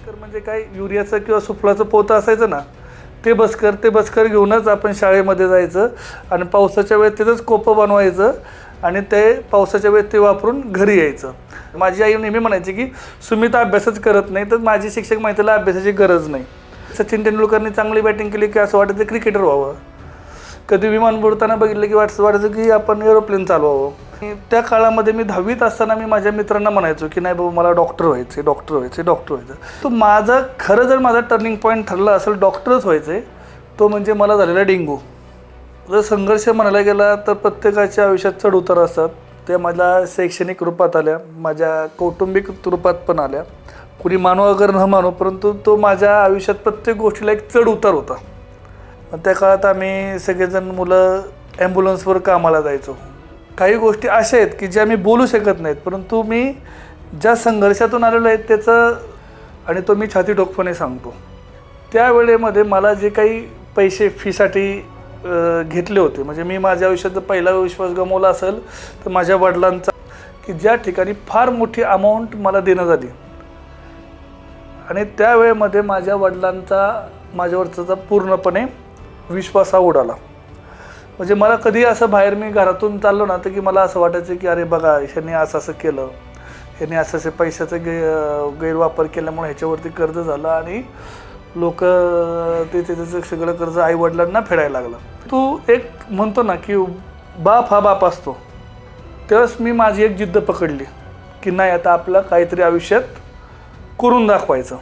बस्कर म्हणजे काय युरियाचं किंवा सुफलाचं पोतं असायचं ना, ते बस्कर घेऊनच आपण शाळेमध्ये जायचं आणि पावसाच्या वेळेत तिथंच कोपं बनवायचं आणि ते पावसाच्या वेळेत ते वापरून घरी यायचं. माझी आई नेहमी म्हणायची की सुमित अभ्यासच करत नाही, तर माझी शिक्षक माहितीला अभ्यासाची गरज नाही. सचिन तेंडुलकरने चांगली बॅटिंग केली की असं वाटायचं क्रिकेटर व्हावं. कधी विमान उडताना बघितलं की वाटायचं की आपण एरोप्लेन चालवावं. त्या काळामध्ये मी 10वीत असताना मी माझ्या मित्रांना म्हणायचो की नाही बाबा मला डॉक्टर व्हायचं. तो खरं जर माझा टर्निंग पॉईंट ठरला असेल डॉक्टरच व्हायचं आहे, तो म्हणजे मला झालेला डेंग्यू. जर संघर्ष म्हणायला गेला तर प्रत्येकाच्या आयुष्यात चढ उतार असतात. त्या माझ्या शैक्षणिक रूपात आल्या, माझ्या कौटुंबिक रूपात पण आल्या. कुणी मानो अगर न मानो, परंतु तो माझ्या आयुष्यात प्रत्येक गोष्टीला एक चढ उतार होता. त्या काळात आम्ही सगळेजण मुलं ॲम्ब्युलन्सवर कामाला जायचो. काही गोष्टी अशा आहेत की ज्या मी बोलू शकत नाहीत, परंतु मी ज्या संघर्षातून आलेलो आहे त्याचं आणि तो मी छाती ठोकपणे सांगतो. त्यावेळेमध्ये मला जे काही पैसे फीसाठी घेतले होते, म्हणजे मी माझ्या आयुष्यात पहिला विश्वास गमावला असेल तर माझ्या वडिलांचा, की ज्या ठिकाणी फार मोठी अमाऊंट मला देण्यात आली आणि त्यावेळेमध्ये माझ्या वडिलांचा माझ्यावरचा पूर्णपणे विश्वास उडाला. म्हणजे मला कधी असं बाहेर मी घरातून चाललो ना तर की मला असं वाटायचं की अरे बघा ह्यांनी असं केलं, ह्यांनी असं पैशाचं गैरवापर केल्यामुळे ह्याच्यावरती कर्ज झालं आणि लोक त्याचं सगळं कर्ज आईवडिलांना फेडायला लागलं. तू एक म्हणतो ना की बाप हा बाप असतो, तेव्हाच मी माझी एक जिद्द पकडली की नाही आता आपलं काहीतरी आयुष्यात करून दाखवायचं,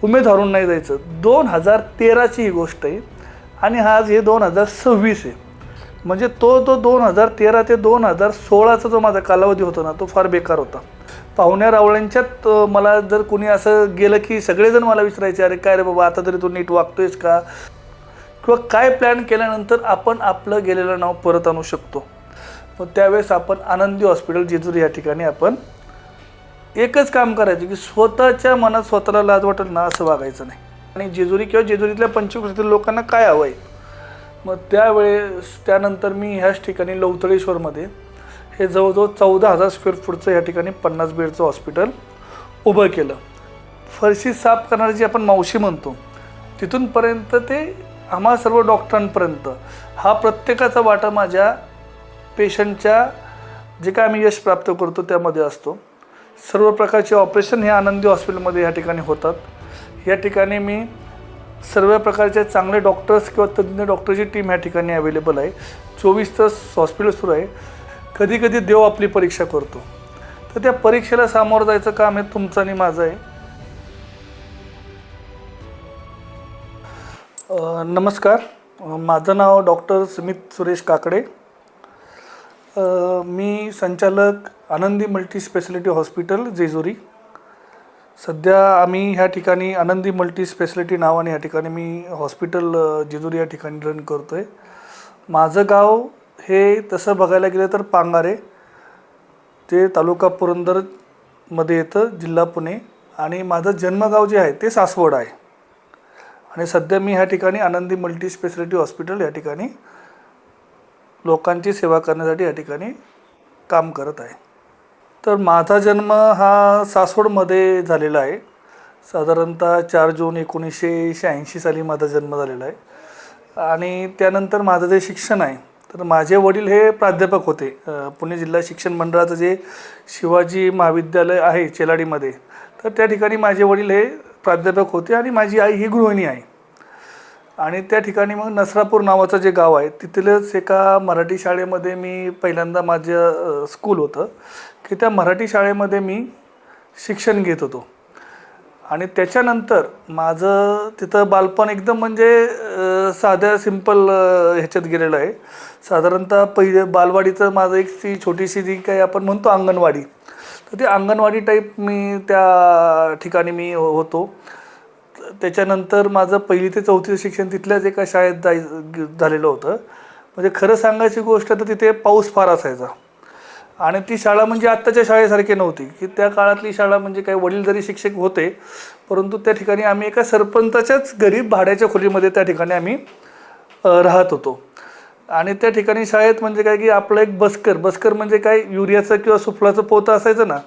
उमेद हरून नाही जायचं. 2013ची ही गोष्ट आहे आणि आज हे 2026 आहे. म्हणजे तो 2013 ते 2016चा जो माझा कालावधी होता ना तो फार बेकार होता. पाहुण्या रावळ्यांच्यात मला जर कोणी असं गेलं की सगळेजण मला विचारायचे अरे काय रे बाबा आता तरी तू नीट वागतोयस का, किंवा काय प्लॅन केल्यानंतर आपण आपलं गेलेलं नाव परत आणू शकतो. मग त्यावेळेस आपण आनंदी हॉस्पिटल जेजुरी या ठिकाणी आपण एकच काम करायचं की स्वतःच्या मनात स्वतःला लाज वाटेल ना असं वागायचं नाही. आणि जेजुरी किंवा जेजुरीतल्या पंचक्रोशीतील लोकांना काय हवं आहे. मग त्यानंतर मी ह्याच ठिकाणी लवतळेश्वरमध्ये हे जवळजवळ 14,000 स्क्वेअर फूटचं ह्या ठिकाणी 50 बेडचं हॉस्पिटल उभं केलं. फरशी साफ करणारी जी आपण मावशी म्हणतो तिथूनपर्यंत ते आम्हा सर्व डॉक्टरांपर्यंत हा प्रत्येकाचा वाटा माझ्या पेशंटच्या जे काय आम्ही यश प्राप्त करतो त्यामध्ये असतो. सर्व प्रकारचे ऑपरेशन हे आनंदी हॉस्पिटलमध्ये ह्या ठिकाणी होतात. या ठिकाणी मी सर्व प्रकारचे चांगले डॉक्टर्स किंवा तज्ज्ञ डॉक्टरची टीम ह्या ठिकाणी अवेलेबल आहे. 24 तास हॉस्पिटल सुरू आहे. कधी कधी देव आपली परीक्षा करतो, तर त्या परीक्षेला सामोरं जायचं काम हे तुमचं आणि माझं आहे. नमस्कार, माझं नाव डॉक्टर सुमित सुरेश काकडे. मी संचालक आनंदी मल्टी स्पेशालिटी हॉस्पिटल जेजुरी. सध्या आम्ही ह्या ठिकाणी आनंदी मल्टी स्पेशालिटी नावाने ह्या ठिकाणी मी हॉस्पिटल जेजुरी या ठिकाणी रन करतो आहे. माझं गाव हे तसं बघायला गेलं तर पांगारे, ते तालुका पुरंदरमध्ये येतं, जिल्हा पुणे. आणि माझं जन्मगाव जे आहे ते सासवड आहे. आणि सध्या मी ह्या ठिकाणी आनंदी मल्टी स्पेशालिटी हॉस्पिटल या ठिकाणी लोकांची सेवा करण्यासाठी या ठिकाणी काम करत आहे. तर माझा जन्म हा सासवडमध्ये झालेला आहे. साधारणतः 4 जून 1986 साली माझा जन्म झालेला आहे. आणि त्यानंतर माझं जे शिक्षण आहे तर माझे वडील हे प्राध्यापक होते. पुणे जिल्हा शिक्षण मंडळाचं जे शिवाजी महाविद्यालय आहे चेलाडीमध्ये, तर त्या ठिकाणी माझे वडील हे प्राध्यापक होते आणि माझी आई ही गृहिणी आहे. आणि त्या ठिकाणी मग नसरापूर नावाचं जे गाव आहे तिथलेच एका मराठी शाळेमध्ये मी पहिल्यांदा माझं स्कूल होतं की त्या मराठी शाळेमध्ये मी शिक्षण घेत होतो. आणि त्याच्यानंतर माझं तिथं बालपण एकदम म्हणजे साध्या सिंपल ह्याच्यात गेलेलं आहे. साधारणतः पहिले बालवाडीचं माझं एक ती छोटीशी जी काही आपण म्हणतो अंगणवाडी, तर ते अंगणवाडी टाईप मी त्या ठिकाणी मी होतो. त्याच्यानंतर माझं 1ली ते 4थीचं शिक्षण तिथल्याच एका शाळेत झालेलं होतं. म्हणजे खरं सांगायची गोष्ट तर तिथे पाऊस फार असायचा आणि ती शाळा म्हणजे आत्ताच्या शाळेसारखी नव्हती की त्या काळातली शाळा म्हणजे काही वडील जरी शिक्षक होते, परंतु त्या ठिकाणी आम्ही एका सरपंचाच्याच घरी भाड्याच्या खोलीमध्ये त्या ठिकाणी आम्ही राहत होतो. आणि त्या ठिकाणी शाळेत म्हणजे काय की आपलं एक बस्कर म्हणजे काय युरियाचं किंवा सुफलाचं पोतं असायचं ना,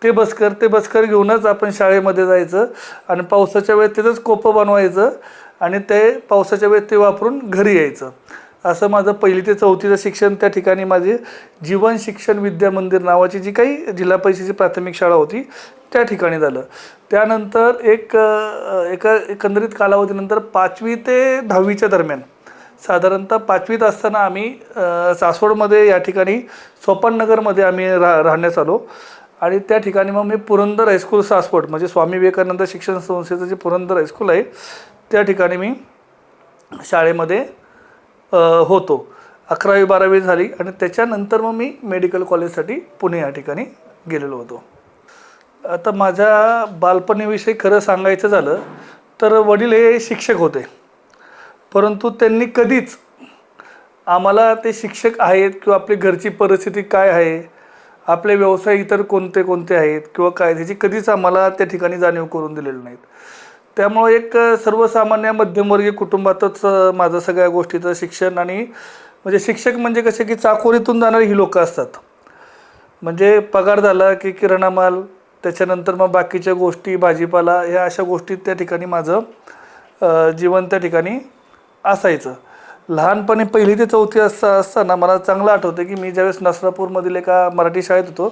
ते बसकर घेऊनच आपण शाळेमध्ये जायचं आणि पावसाच्या वेळेत तिथंच कोपं बनवायचं आणि ते पावसाच्या वेळेत ते वापरून घरी यायचं. असं माझं 1ली ते 4थीचं शिक्षण त्या ठिकाणी माझी जीवन शिक्षण विद्या मंदिर नावाची जी काही जिल्हा परिषदेची प्राथमिक शाळा होती त्या ठिकाणी झालं. त्यानंतर एका एकंदरीत कालावधीनंतर 5वी ते 10वीच्या दरम्यान साधारणतः 5वीत असताना आम्ही सासवडमध्ये या ठिकाणी सोपाननगरमध्ये आम्ही राहण्यास आलो आणि त्या ठिकाणी मग मी पुरंदर हायस्कूल सासवड म्हणजे स्वामी विवेकानंद शिक्षण संस्थेचं जे पुरंदर हायस्कूल आहे त्या ठिकाणी मी शाळेमध्ये होतो. 11वी 12वी झाली आणि त्याच्यानंतर मग मी मेडिकल कॉलेजसाठी पुणे या ठिकाणी गेलेलो होतो. आता माझ्या बालपणीविषयी खरं सांगायचं झालं तर वडील हे शिक्षक होते, परंतु त्यांनी कधीच आम्हाला ते शिक्षक आहेत किंवा आपली घरची परिस्थिती काय आहे, आपले व्यवसाय इतर कोणते कोणते आहेत किंवा काय त्याची कधीच आम्हाला त्या ठिकाणी जाणीव करून दिलेली नाहीत. त्यामुळं एक सर्वसामान्य मध्यमवर्गीय कुटुंबातच माझं सगळ्या गोष्टीचं शिक्षण आणि म्हणजे शिक्षक म्हणजे कसे की चाकोरीतून जाणारी ही लोकं असतात. म्हणजे पगार झाला की किराणा माल, त्याच्यानंतर मग बाकीच्या गोष्टी भाजीपाला ह्या अशा गोष्टी त्या ठिकाणी माझं जीवन त्या ठिकाणी असायचं. लहानपणी 1ली ते 4थी असताना मला चांगलं आठवतं की मी ज्यावेळेस नसरापूरमधील एका मराठी शाळेत होतो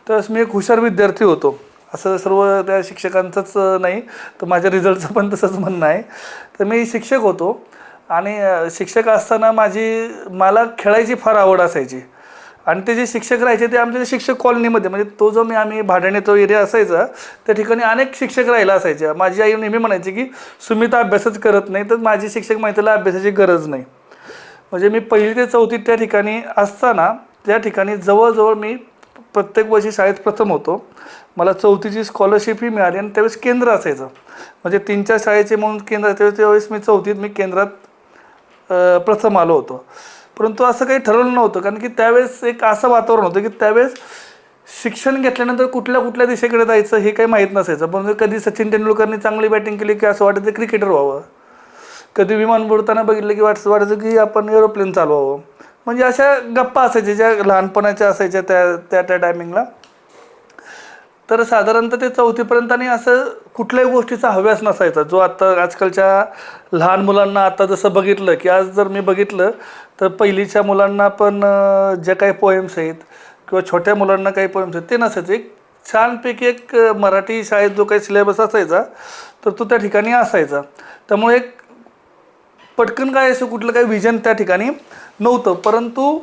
त्यावेळेस मी एक हुशार विद्यार्थी होतो. असं सर्व त्या शिक्षकांचंच नाही तर माझ्या रिझल्टचं पण तसंच म्हणणं आहे. तर मी शिक्षक होतो आणि शिक्षक असताना मला खेळायची फार आवड असायची आणि ते जे शिक्षक राहायचे ते आमच्या शिक्षक कॉलनीमध्ये म्हणजे तो जो आम्ही भाड्याने तो एरिया असायचा त्या ठिकाणी अनेक शिक्षक राहिला असायचे. माझी आई नेहमी म्हणायची की सुमिता अभ्यासच करत नाही, तर माझी शिक्षक माहितीला अभ्यासाची गरज नाही. म्हणजे मी 1ली ते 4थी त्या ठिकाणी असताना त्या ठिकाणी जवळजवळ मी प्रत्येक वर्षी शाळेत प्रथम होतो. मला 4थीची स्कॉलरशिपही मिळाली आणि त्यावेळेस केंद्र असायचं म्हणजे 3-4 शाळेचे म्हणून केंद्र त्यावेळेस मी 4थीत मी केंद्रात प्रथम आलो होतो. परंतु असं काही ठरवलं नव्हतं कारण की त्यावेळेस एक असं वातावरण होतं की त्यावेळेस शिक्षण घेतल्यानंतर कुठल्या दिशेकडे जायचं हे काही माहीत नसायचं. पण कधी सचिन तेंडुलकरनी चांगली बॅटिंग केली की असं वाटायचं क्रिकेटर व्हावं, कधी विमान उडताना बघितलं की वाटायचं की आपण एरोप्लेन चालवावं. म्हणजे अशा गप्पा असायच्या ज्या लहानपणाच्या असायच्या त्या टायमिंगला. तर साधारणतः ते 4थीपर्यंत आणि असं कुठल्याही गोष्टीचा हव्यास नसायचा जो आजकालच्या लहान मुलांना आता जसं बघितलं की आज जर मी बघितलं तर 1लीच्या मुलांना पण ज्या काही पोएम्स आहेत किंवा छोट्या मुलांना काही पोएम्स आहेत ते नसायचं. एक छानपैकी एक मराठी शाळेत जो काही सिलेबस असायचा तर तो त्या ठिकाणी असायचा. त्यामुळे एक पटकन काय असं कुठलं काही विजन त्या ठिकाणी नव्हतं. परंतु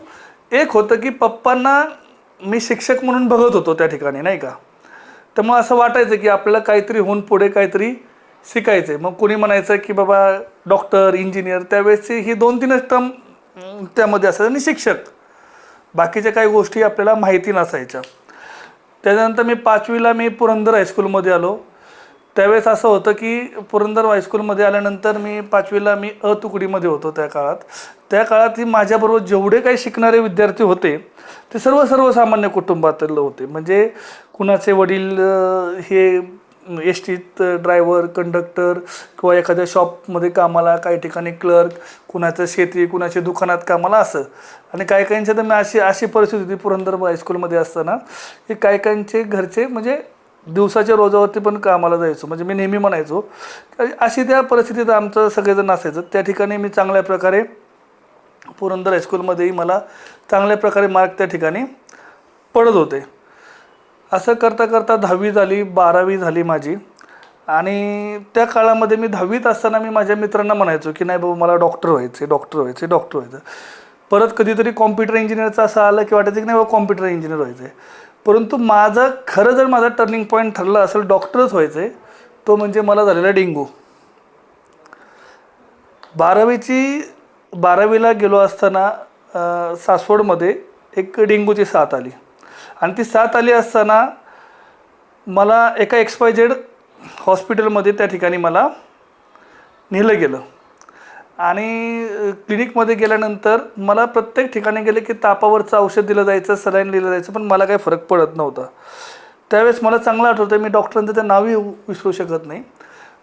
एक होतं की पप्पांना मी शिक्षक म्हणून बघत होतो त्या ठिकाणी नाही का. त्यामुळे असं वाटायचं की आपल्याला काहीतरी होऊन पुढे काहीतरी शिकायचं आहे. मग कोणी म्हणायचं की बाबा डॉक्टर इंजिनियर, त्यावेळेसची ही 2-3च टर्म त्यामध्ये असायचं आणि शिक्षक, बाकीच्या काही गोष्टी आपल्याला माहिती नसायच्या. त्याच्यानंतर मी 5वीला मी पुरंदर हायस्कूलमध्ये आलो. त्यावेळेस असं होतं की पुरंदर हायस्कूलमध्ये आल्यानंतर मी 5वीला मी तुकडीमध्ये होतो. त्या काळात ही माझ्याबरोबर जेवढे काही शिकणारे विद्यार्थी होते ते सर्वसामान्य कुटुंबातील होते. म्हणजे कुणाचे वडील हे एसटीत ड्रायव्हर कंडक्टर किंवा एखाद्या शॉपमध्ये कामाला, काही ठिकाणी क्लर्क, कुणाचं शेती, कुणाची दुकानात कामाला असं. आणि काही काहींच्या तर मी अशी परिस्थिती होती पुरंदर हायस्कूलमध्ये असताना की काही काहींचे घरचे म्हणजे दिवसाच्या रोजावरती पण कामाला जायचो. म्हणजे मी नेहमी म्हणायचो अशी त्या परिस्थितीत आमचं सगळेजण असायचं. त्या ठिकाणी मी चांगल्या प्रकारे पुरंदर हायस्कूलमध्येही मला चांगल्या प्रकारे मार्क त्या ठिकाणी पडत होते. असं करता करता 10वी झाली, 12वी झाली माझी. आणि त्या काळामध्ये मी 10वीत असताना मी माझ्या मित्रांना म्हणायचो की नाही बाबा मला डॉक्टर व्हायचं. परत कधीतरी कॉम्प्युटर इंजिनियरचं असं आलं की वाटायचं की नाही बाबा कॉम्प्युटर इंजिनियर व्हायचं आहे. परंतु माझा टर्निंग पॉईंट ठरला असेल डॉक्टरच व्हायचं आहे तो म्हणजे मला झालेला डेंग्यू. 12वीला गेलो असताना सासवडमध्ये एक डेंग्यूची साथ आली आणि ती साथ आली असताना मला एका XYZ हॉस्पिटलमध्ये त्या ठिकाणी मला नेलं गेलं आणि क्लिनिकमध्ये गेल्यानंतर मला प्रत्येक ठिकाणी गेले की तापावरचं औषध दिलं जायचं, सलाईन दिलं जायचं, पण मला काही फरक पडत नव्हता. त्यावेळेस मला चांगलं आठवतं मी डॉक्टरांचं ते नावही विसरू शकत नाही.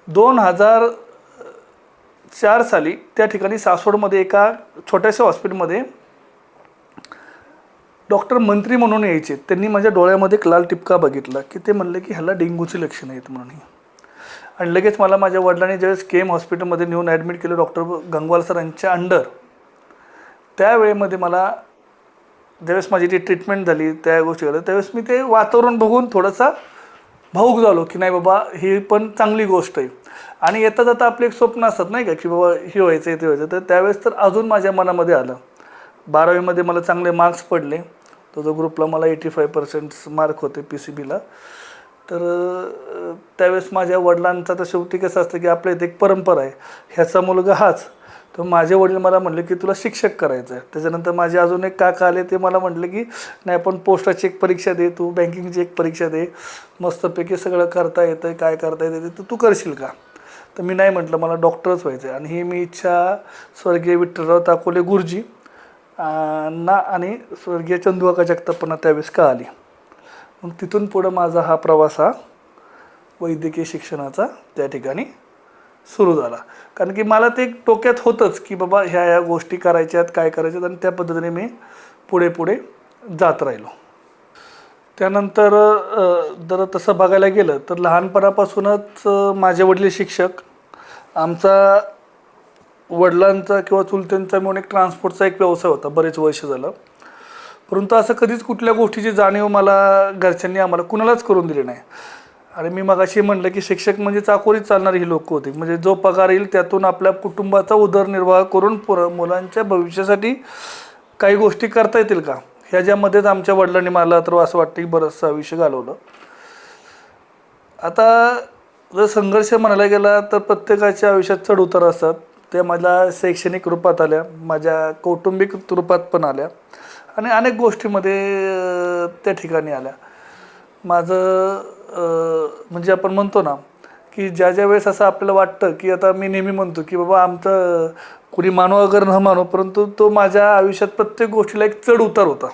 2004 साली त्या ठिकाणी सासवडमध्ये एका छोट्याशा हॉस्पिटलमध्ये डॉक्टर मंत्री म्हणून यायचे, त्यांनी माझ्या डोळ्यामध्ये एक लाल टिपका बघितला की ते म्हणले की ह्याला डेंग्यूची लक्षणं आहेत म्हणून. आणि लगेच मला माझ्या वडिलांनी ज्यावेळेस केम हॉस्पिटलमध्ये नेऊन ॲडमिट केलं डॉक्टर गंगवाल सरांच्या अंडर, त्यावेळेमध्ये मला ज्यावेळेस माझी ती ट्रीटमेंट झाली त्या गोष्टी झाल्या, त्यावेळेस मी ते वातावरण बघून थोडासा भावूक झालो की नाही बाबा ही पण चांगली गोष्ट आहे. आणि येता जाता आपले एक स्वप्न असतात नाही का की बाबा हे व्हायचं ते व्हायचं. तर त्यावेळेस तर अजून माझ्या मनामध्ये आलं. 12वीमध्ये मला चांगले मार्क्स पडले, तो जो ग्रुपला मला 85% मार्क होते PCBला. तर त्यावेळेस माझ्या वडिलांचा तर शेवटी कसं असतं की आपल्या इथे एक परंपरा आहे, ह्याचा मुलगा हाच. तर माझे वडील मला म्हटले की तुला शिक्षक करायचं आहे. त्याच्यानंतर माझे अजून एक काका आले, ते मला म्हटले की नाही आपण पोस्टाची एक परीक्षा दे, तू बँकिंगची एक परीक्षा दे, मस्तपैकी सगळं करता येतं, काय करता येतं ते तू करशील का. तर मी नाही म्हटलं, मला डॉक्टरच व्हायचं आहे. आणि ही मी इच्छा स्वर्गीय विठ्ठलराव ताकोले गुरुजी ना आणि स्वर्गीय चंदुकाका जगतापांना त्यावेळेस का आली. मग तिथून पुढं माझा हा प्रवास हा वैद्यकीय शिक्षणाचा त्या ठिकाणी सुरू झाला. कारण की मला ते डोक्यात होतंच की बाबा ह्या गोष्टी करायच्यात, काय करायच्यात, आणि त्या पद्धतीने मी पुढे पुढे जात राहिलो. त्यानंतर जर तसं बघायला गेलं तर लहानपणापासूनच माझे वडील शिक्षक. आमचा वडिलांचा किंवा चुलत्यांचा मिळून एक ट्रान्सपोर्टचा एक व्यवसाय होता बरेच वर्ष झालं. परंतु असं कधीच कुठल्या गोष्टीची जाणीव मला घरच्यांनी आम्हाला कुणालाच करून दिली नाही. आणि मी मगाशी म्हटलं की शिक्षक म्हणजे चाकोरीत चालणारी ही लोक होती. म्हणजे जो पगार येईल त्यातून आपल्या कुटुंबाचा उदरनिर्वाह करून मुलांच्या भविष्यासाठी काही गोष्टी करता येतील का, ह्याच्यामध्येच आमच्या वडिलांनी मला तर असं वाटतं की बरंचसं आयुष्य घालवलं. आता जर संघर्ष म्हणायला गेला तर प्रत्येकाच्या आयुष्यात चढ उतार असतात. त्या माझ्या शैक्षणिक रूपात आल्या, माझ्या कौटुंबिक रूपात पण आल्या, आणि अनेक गोष्टीमध्ये त्या ठिकाणी आल्या. माझं म्हणजे आपण म्हणतो ना की ज्या वेळेस असं आपल्याला वाटतं की आता मी नेहमी म्हणतो की बाबा आमचं कुणी मानो अगर न मानो, परंतु तो माझ्या आयुष्यात प्रत्येक गोष्टीला एक चढ उतार होता.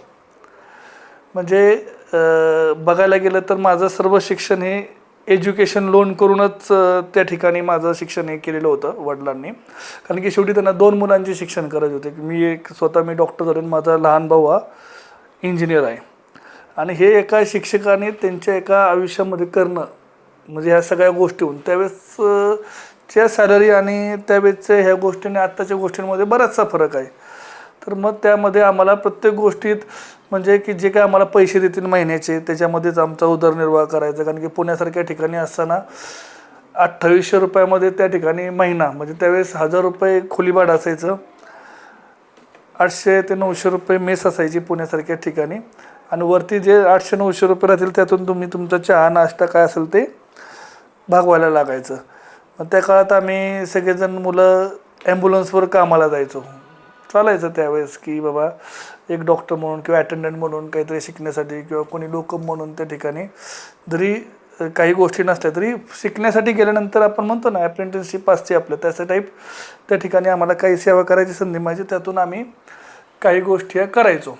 म्हणजे बघायला गेलं तर माझं सर्व शिक्षण हे एज्युकेशन लोन करूनच त्या ठिकाणी माझं शिक्षण हे केलेलं होतं वडिलांनी. कारण की शेवटी त्यांना 2 मुलांचे शिक्षण करायचे होते. मी डॉक्टर झालो, माझा लहान भाऊ हा इंजिनियर आहे. आणि हे एका शिक्षकाने त्यांच्या एका आयुष्यामध्ये करणं म्हणजे ह्या सगळ्या गोष्टी होऊन त्यावेळेस च्या सॅलरी आणि त्यावेळेसच्या ह्या गोष्टींनी आत्ताच्या गोष्टींमध्ये बराचसा फरक आहे. तर मग त्यामध्ये आम्हाला प्रत्येक गोष्टीत म्हणजे की जे काय आम्हाला पैसे देतील महिन्याचे त्याच्यामध्येच आमचा उदरनिर्वाह करायचा. कारण की पुण्यासारख्या ठिकाणी असताना 2800 रुपयामध्ये त्या ठिकाणी महिना, म्हणजे त्यावेळेस 1000 रुपये खोलीभाड असायचं, 800 ते 900 रुपये मेस असायची पुण्यासारख्या ठिकाणी, आणि वरती जे 800-900 रुपये राहतील त्यातून तुम्ही तुमचा चहा नाश्ता काय असेल ते भागवायला लागायचं. मग त्या काळात आम्ही सगळेजण मुलं ॲम्ब्युलन्सवर कामाला जायचो. चालायचं त्यावेळेस की बाबा एक डॉक्टर म्हणून किंवा अटेंडंट म्हणून काहीतरी शिकण्यासाठी, किंवा कोणी लोकम म्हणून त्या ठिकाणी जरी काही गोष्टी नसल्या तरी शिकण्यासाठी गेल्यानंतर आपण म्हणतो ना अप्रेंटिसशिप असते आपलं, त्याचं टाईप त्या ठिकाणी आम्हाला काही सेवा करायची संधी मिळायची, त्यातून आम्ही काही गोष्टी ह्या करायचो.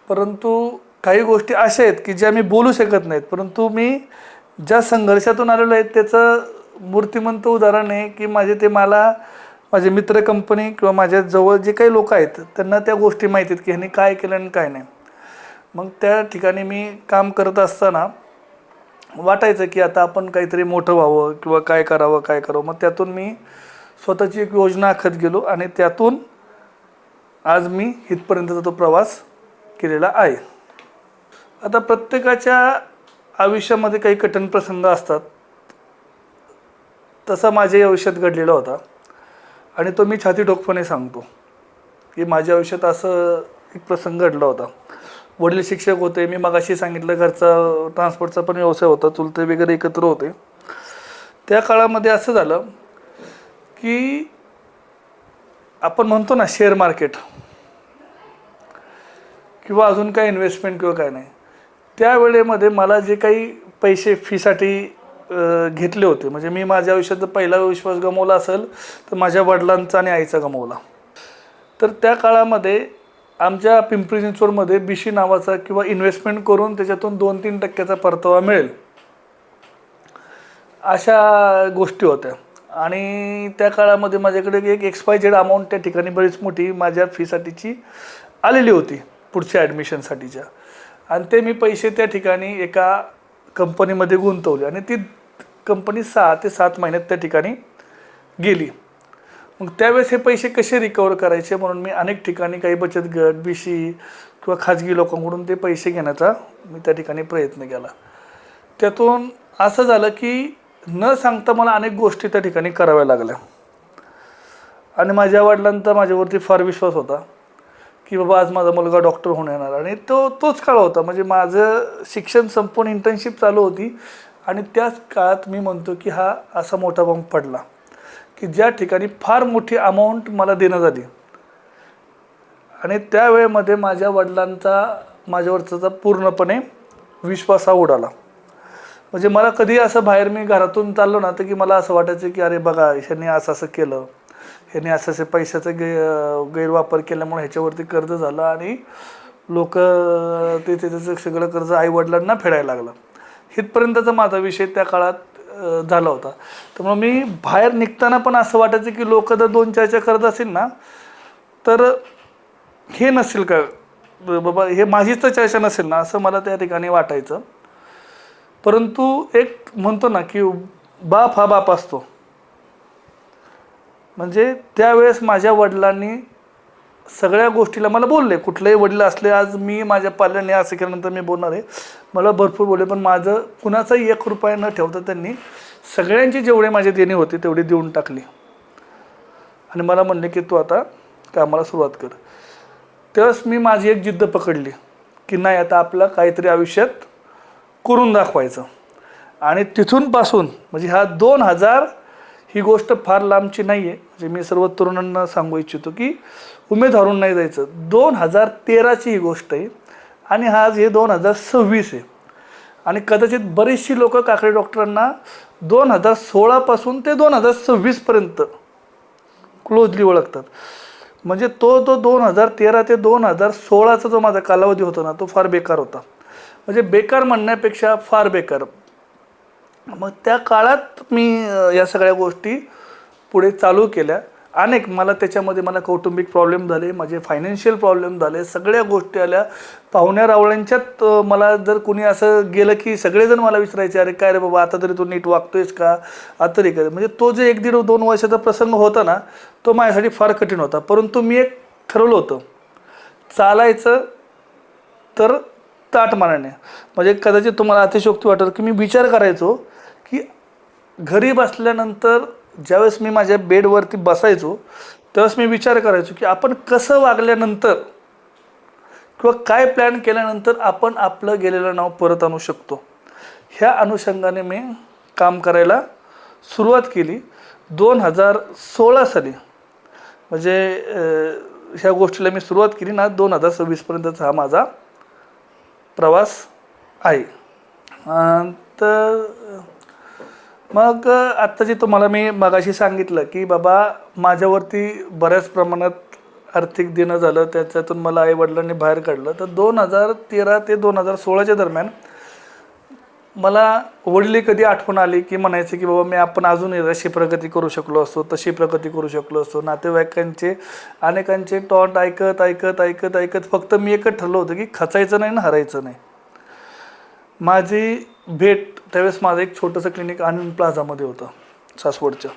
परंतु काही गोष्टी अशा आहेत की ज्या मी बोलू शकत नाहीत, परंतु मी ज्या संघर्षातून आलेलो आहे त्याचं मूर्तिमंत उदाहरण आहे की माझे मित्र कंपनी किंवा माझ्या जवळ जे काही लोक आहेत त्यांना त्या गोष्टी माहिती आहेत की ह्यांनी काय केलं आणि काय नाही. मग त्या ठिकाणी मी काम करत असताना वाटायचं की आता आपण काहीतरी मोठं व्हावं किंवा काय करावं. मग त्यातून मी स्वतःची एक योजना आखत गेलो आणि त्यातून आज मी इथपर्यंतचा तो प्रवास केलेला आहे. आता प्रत्येकाच्या आयुष्यामध्ये काही कठीण प्रसंग असतात, तसा माझ्या आयुष्यात घडलेला होता आणि तो मी छाती ठोकपणे सांगतो की माझ्या आयुष्यात असं एक प्रसंग घडला होता. वडील शिक्षक होते, मी मगाशी सांगितलं घरचा ट्रान्सपोर्टचा पण व्यवसाय होता, चुलते वगैरे एकत्र होते. त्या काळामध्ये असं झालं की आपण म्हणतो ना शेअर मार्केट किंवा अजून काही इन्व्हेस्टमेंट किंवा काय नाही, त्यावेळेमध्ये मला जे काही पैसे फीसाठी घेतले होते, म्हणजे मी माझ्या आयुष्यात पहिला विश्वास गमावला असेल तर माझ्या वडिलांचा आणि आईचा गमावला. तर त्या काळामध्ये आमच्या पिंपरी चिंचवडमध्ये BC नावाचा किंवा इन्व्हेस्टमेंट करून त्याच्यातून 2-3% परतावा मिळेल अशा गोष्टी होत्या. आणि त्या काळामध्ये माझ्याकडे एक XYZ अमाऊंट त्या ठिकाणी बरीच मोठी माझ्या फीसाठीची आलेली होती. पुढच्या ॲडमिशनसाठीच्या, आणि ते मी पैसे त्या ठिकाणी एका कंपनीमध्ये गुंतवले आणि ती कंपनी 6 ते 7 महिन्यात त्या ठिकाणी गेली. मग त्यावेळेस हे पैसे कसे रिकवर करायचे म्हणून मी अनेक ठिकाणी काही बचत गट, BC किंवा खाजगी लोकांकडून ते पैसे घेण्याचा मी त्या ठिकाणी प्रयत्न केला. त्यातून असं झालं की न सांगता मला अनेक गोष्टी त्या ठिकाणी कराव्या लागल्या आणि माझ्या वडिलांचा माझ्यावरती फार विश्वास होता की बाबा आज माझा मुलगा डॉक्टर होऊन येणार. आणि तोच काळ होता, म्हणजे माझं शिक्षण संपूर्ण इंटर्नशिप चालू होती आणि त्याच काळात मी म्हणतो की हा असा मोठा बॉम्ब पडला की ज्या ठिकाणी फार मोठी अमाऊंट मला देण्यात आली आणि त्यावेळेमध्ये माझ्या वडिलांचा माझ्यावरचा पूर्णपणे विश्वास हा उडाला. म्हणजे मला कधी असं बाहेर मी घरातून चाललो ना तर की मला असं वाटायचं की अरे बघा ह्यांनी असं केलं, ह्यांनी असं पैशाचं गैरवापर केल्यामुळे ह्याच्यावरती कर्ज झालं आणि लोक ते त्याचं सगळं कर्ज आईवडिलांना फेडायला लागलं. इथपर्यंतचा माझा विषय त्या काळात झाला होता. त्यामुळे मी बाहेर निघताना पण असं वाटायचं की लोक जर 2-4च्या कर्ज असेल ना तर हे नसेल का बाबा हे माझीच तर चर्चा नसेल ना असं मला त्या ठिकाणी वाटायचं. परंतु एक म्हणतो ना की बाप हा बाप असतो. म्हणजे त्यावेळेस माझ्या वडिलांनी सगळ्या गोष्टीला मला बोलले. कुठलेही वडील असले, आज मी माझ्या पाल्याने असं केल्यानंतर मी बोलणार आहे, मला भरपूर बोलले, पण माझं कुणाचाही 1 रुपया न ठेवता त्यांनी सगळ्यांची जेवढे माझे देणे होते तेवढे देऊन टाकली आणि मला म्हणले की तू आता कामाला सुरुवात कर. तेव्हाच मी माझी एक जिद्द पकडली की नाही आता आपलं काहीतरी आयुष्यात करून दाखवायचं. आणि तिथून पासून म्हणजे हा 2000 ही गोष्ट फार लांबची नाही आहे. म्हणजे मी सर्व तरुणांना सांगू इच्छितो की उमेद हरून नाही जायचं. 2013ची ही गोष्ट आहे आणि आज हे 2026 आहे आणि कदाचित बरीचशी लोक काकडे डॉक्टरांना 2016 ते 2026पर्यंत क्लोजली ओळखतात. म्हणजे तो 2013 ते 2016चा जो माझा कालावधी होता ना तो फार बेकार होता. म्हणजे बेकार म्हणण्यापेक्षा फार बेकार. मग त्या काळात मी या सगळ्या गोष्टी पुढे चालू केल्या. अनेक मला त्याच्यामध्ये मला कौटुंबिक प्रॉब्लेम झाले, माझे फायनान्शियल प्रॉब्लेम झाले, सगळ्या गोष्टी आल्या. पाहुण्या-रावळ्यांच्यात मला जर कुणी असं गेलं की सगळेजण मला विचारायचे अरे काय रे बाबा आता तरी तू नीट वागतोयस का, आता तरी काय. म्हणजे तो जे 1-1.5-2 वर्षाचा प्रसंग होता ना तो माझ्यासाठी फार कठीण होता. परंतु मी एक ठरवलं होतं चालायचं तर ताटमानाने. म्हणजे कदाचित तुम्हाला अतिशयोक्ती वाटेल की मी विचार करायचो की घरी बसल्यानंतर ज्यावेळेस मी माझ्या बेडवरती बसायचो त्यावेळेस मी विचार करायचो की आपण कसं वागल्यानंतर किंवा काय प्लॅन केल्यानंतर आपण आपलं गेलेलं नाव परत आणू शकतो. ह्या अनुषंगाने मी काम करायला सुरुवात केली. 2016 साली म्हणजे ह्या गोष्टीला मी सुरुवात केली ना 2026पर्यंतचा हा माझा प्रवास आहे. तर मग आत्ता जे तुम्हाला मी मगाशी सांगितलं की बाबा माझ्यावरती बऱ्याच प्रमाणात आर्थिक देणं झालं, त्याच्यातून मला आईवडिलांनी बाहेर काढलं. तर 2013 ते 2016च्या दरम्यान मला वडील कधी आठवण आली की म्हणायचे की बाबा आपण अजून अशी प्रगती करू शकलो असतो, तशी प्रगती करू शकलो असतो. नातेवाईकांचे अनेकांचे टॉन्ट ऐकत ऐकत ऐकत ऐकत फक्त मी एकच ठरलं होतं की खचायचं नाही ना हरायचं नाही. माझी भेट त्यावेळेस माझं एक छोटंसं क्लिनिक आनंद प्लाझामध्ये होतं सासवडच्या.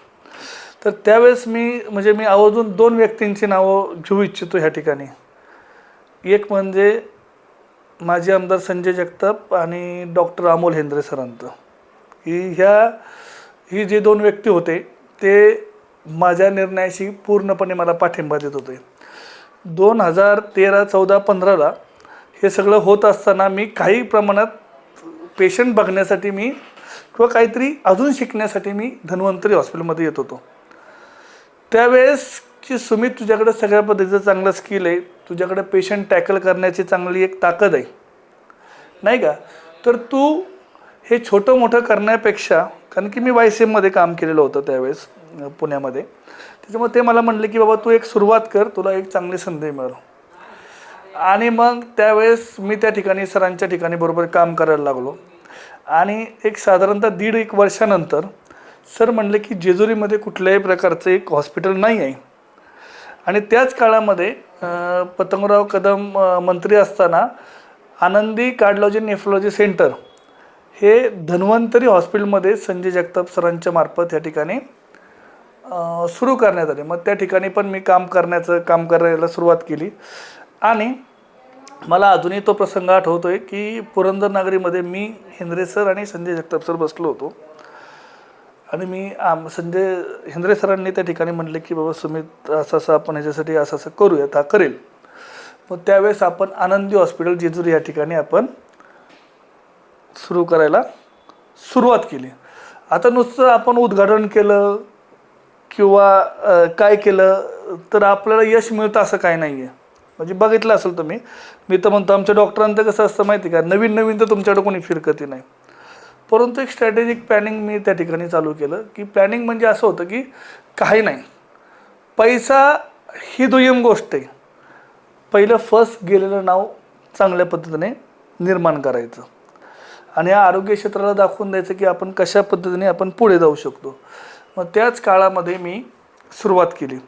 तर त्यावेळेस मी आवर्जून 2 व्यक्तींची नावं घेऊ इच्छितो ह्या ठिकाणी. एक म्हणजे माजी आमदार संजय जगताप आणि डॉक्टर अमोल हेंद्रे सरांचं. ही जे 2 व्यक्ती होते ते माझ्या निर्णयाशी पूर्णपणे मला पाठिंबा देत होते. 2013, 14, 15ला हे सगळं होत असताना मी काही प्रमाणात पेशंट बघण्यासाठी किंवा काहीतरी अजून शिकण्यासाठी मी धन्वंतरी हॉस्पिटलमध्ये येत होतो. त्यावेळेस की सुमित तुझ्याकडे सगळ्या पद्धतीचं चांगलं स्किल आहे, तुझ्याकडे पेशंट टॅकल करण्याची चांगली एक ताकद आहे नाही का, तर तू हे छोटं मोठं करण्यापेक्षा, कारण की मी YCMमध्ये काम केलेलं होतं त्यावेळेस पुण्यामध्ये, त्याच्यामुळे ते मला म्हणले की बाबा तू एक सुरुवात कर, तुला एक चांगली संधी मिळेल. आणि मग त्यावेळेस मी त्या ठिकाणी सरांच्या ठिकाणी बरोबर काम करायला लागलो. आणि एक साधारणतः 1.5-1 वर्षानंतर सर म्हणले की जेजुरीमध्ये कुठल्याही प्रकारचं एक हॉस्पिटल नाही आहे. आणि त्याच काळामध्ये पतंगराव कदम मंत्री असताना आनंदी कार्डिओलॉजी नेफ्रोलॉजी सेंटर हे धन्वंतरी हॉस्पिटलमध्ये संजय जगताप सरांच्या मार्फत या ठिकाणी सुरू करण्यात आले. मग त्या ठिकाणी पण मी काम करायला सुरुवात केली. आणि मला अजूनही तो प्रसंग आठवतोय की पुरंदर नगरीमध्ये मी हेंद्रे सर आणि संजय जगताप सर बसलो होतो. आणि संजय हेंद्रे सरांनी त्या ठिकाणी म्हणले की बाबा सुमित असं आपण ह्याच्यासाठी असं करूयात, हा करेल. मग त्यावेळेस आपण आनंदी हॉस्पिटल जेजुरी या ठिकाणी आपण सुरू करायला सुरुवात केली. आता नुसतं आपण उद्घाटन केलं किंवा काय केलं तर आपल्याला यश मिळतं असं काही नाही आहे. म्हणजे बघितलं असेल तुम्ही, मी तर म्हणतो आमच्या डॉक्टरांचं कसं असतं माहिती का, नवीन तर तुमच्याकडे कोणी फिरकती नाही. परंतु एक स्ट्रॅटेजिक प्लॅनिंग मी त्या ठिकाणी चालू केलं की प्लॅनिंग म्हणजे असं होतं की काही नाही, पैसा ही दुय्यम गोष्ट आहे. पहिलं फर्स्ट गेलेलं नाव चांगल्या पद्धतीने निर्माण करायचं आणि या आरोग्य क्षेत्राला दाखवून द्यायचं की आपण कशा पद्धतीने आपण पुढे जाऊ शकतो. मग त्याच काळामध्ये मी सुरुवात केली.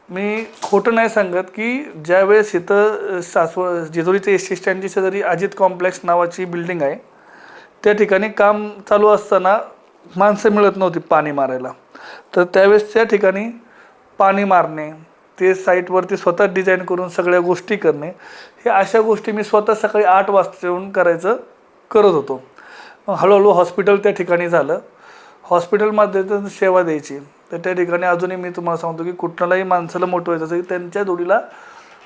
मी खोटं नाही सांगत की ज्यावेळेस इथं जेजुरीच्या एस.टी. स्टँडची शेजारी अजित कॉम्प्लेक्स नावाची बिल्डिंग आहे, त्या ठिकाणी काम चालू असताना माणसं मिळत नव्हती पाणी मारायला. तर त्यावेळेस त्या ठिकाणी पाणी मारणे, ते साईटवरती स्वतः डिझाईन करून सगळ्या गोष्टी करणे, हे अशा गोष्टी मी स्वतः सकाळी 8 वाजता येऊन करत होतो. हळूहळू हॉस्पिटल त्या ठिकाणी झालं. हॉस्पिटलमध्ये तर सेवा द्यायची. तर त्या ठिकाणी अजूनही मी तुम्हाला सांगतो की कुठल्याही माणसाला मोठवायचं असेल त्यांच्या जोडीला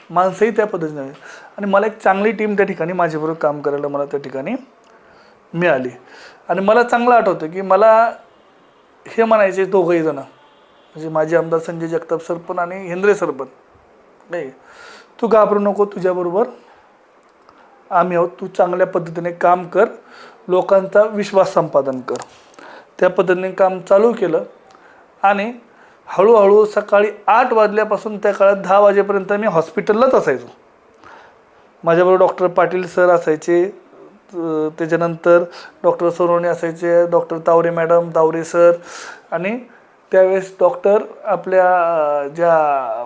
माणसंही त्या पद्धतीने. आणि मला एक चांगली टीम त्या ठिकाणी माझ्याबरोबर काम करायला मला त्या ठिकाणी मिळाली. आणि मला चांगलं आठवतं की मला हे म्हणायचे दोघंही जण, म्हणजे माझे आमदार संजय जगताप सर पण आणि हेंद्रे सर पण, नाही तू घाबरू नको, तुझ्याबरोबर आम्ही आहोत, तू चांगल्या पद्धतीने काम कर, लोकांचा विश्वास संपादन कर. त्या पद्धतीने काम चालू केलं. आणि हळूहळू सकाळी 8 वाजल्यापासून त्या काळात 10 वाजेपर्यंत मी हॉस्पिटललाच असायचो. माझ्याबरोबर डॉक्टर पाटील सर असायचे, त्याच्यानंतर डॉक्टर सोनवणे असायचे, doctor Taware madam, Taware sir, आणि त्यावेळेस डॉक्टर आपल्या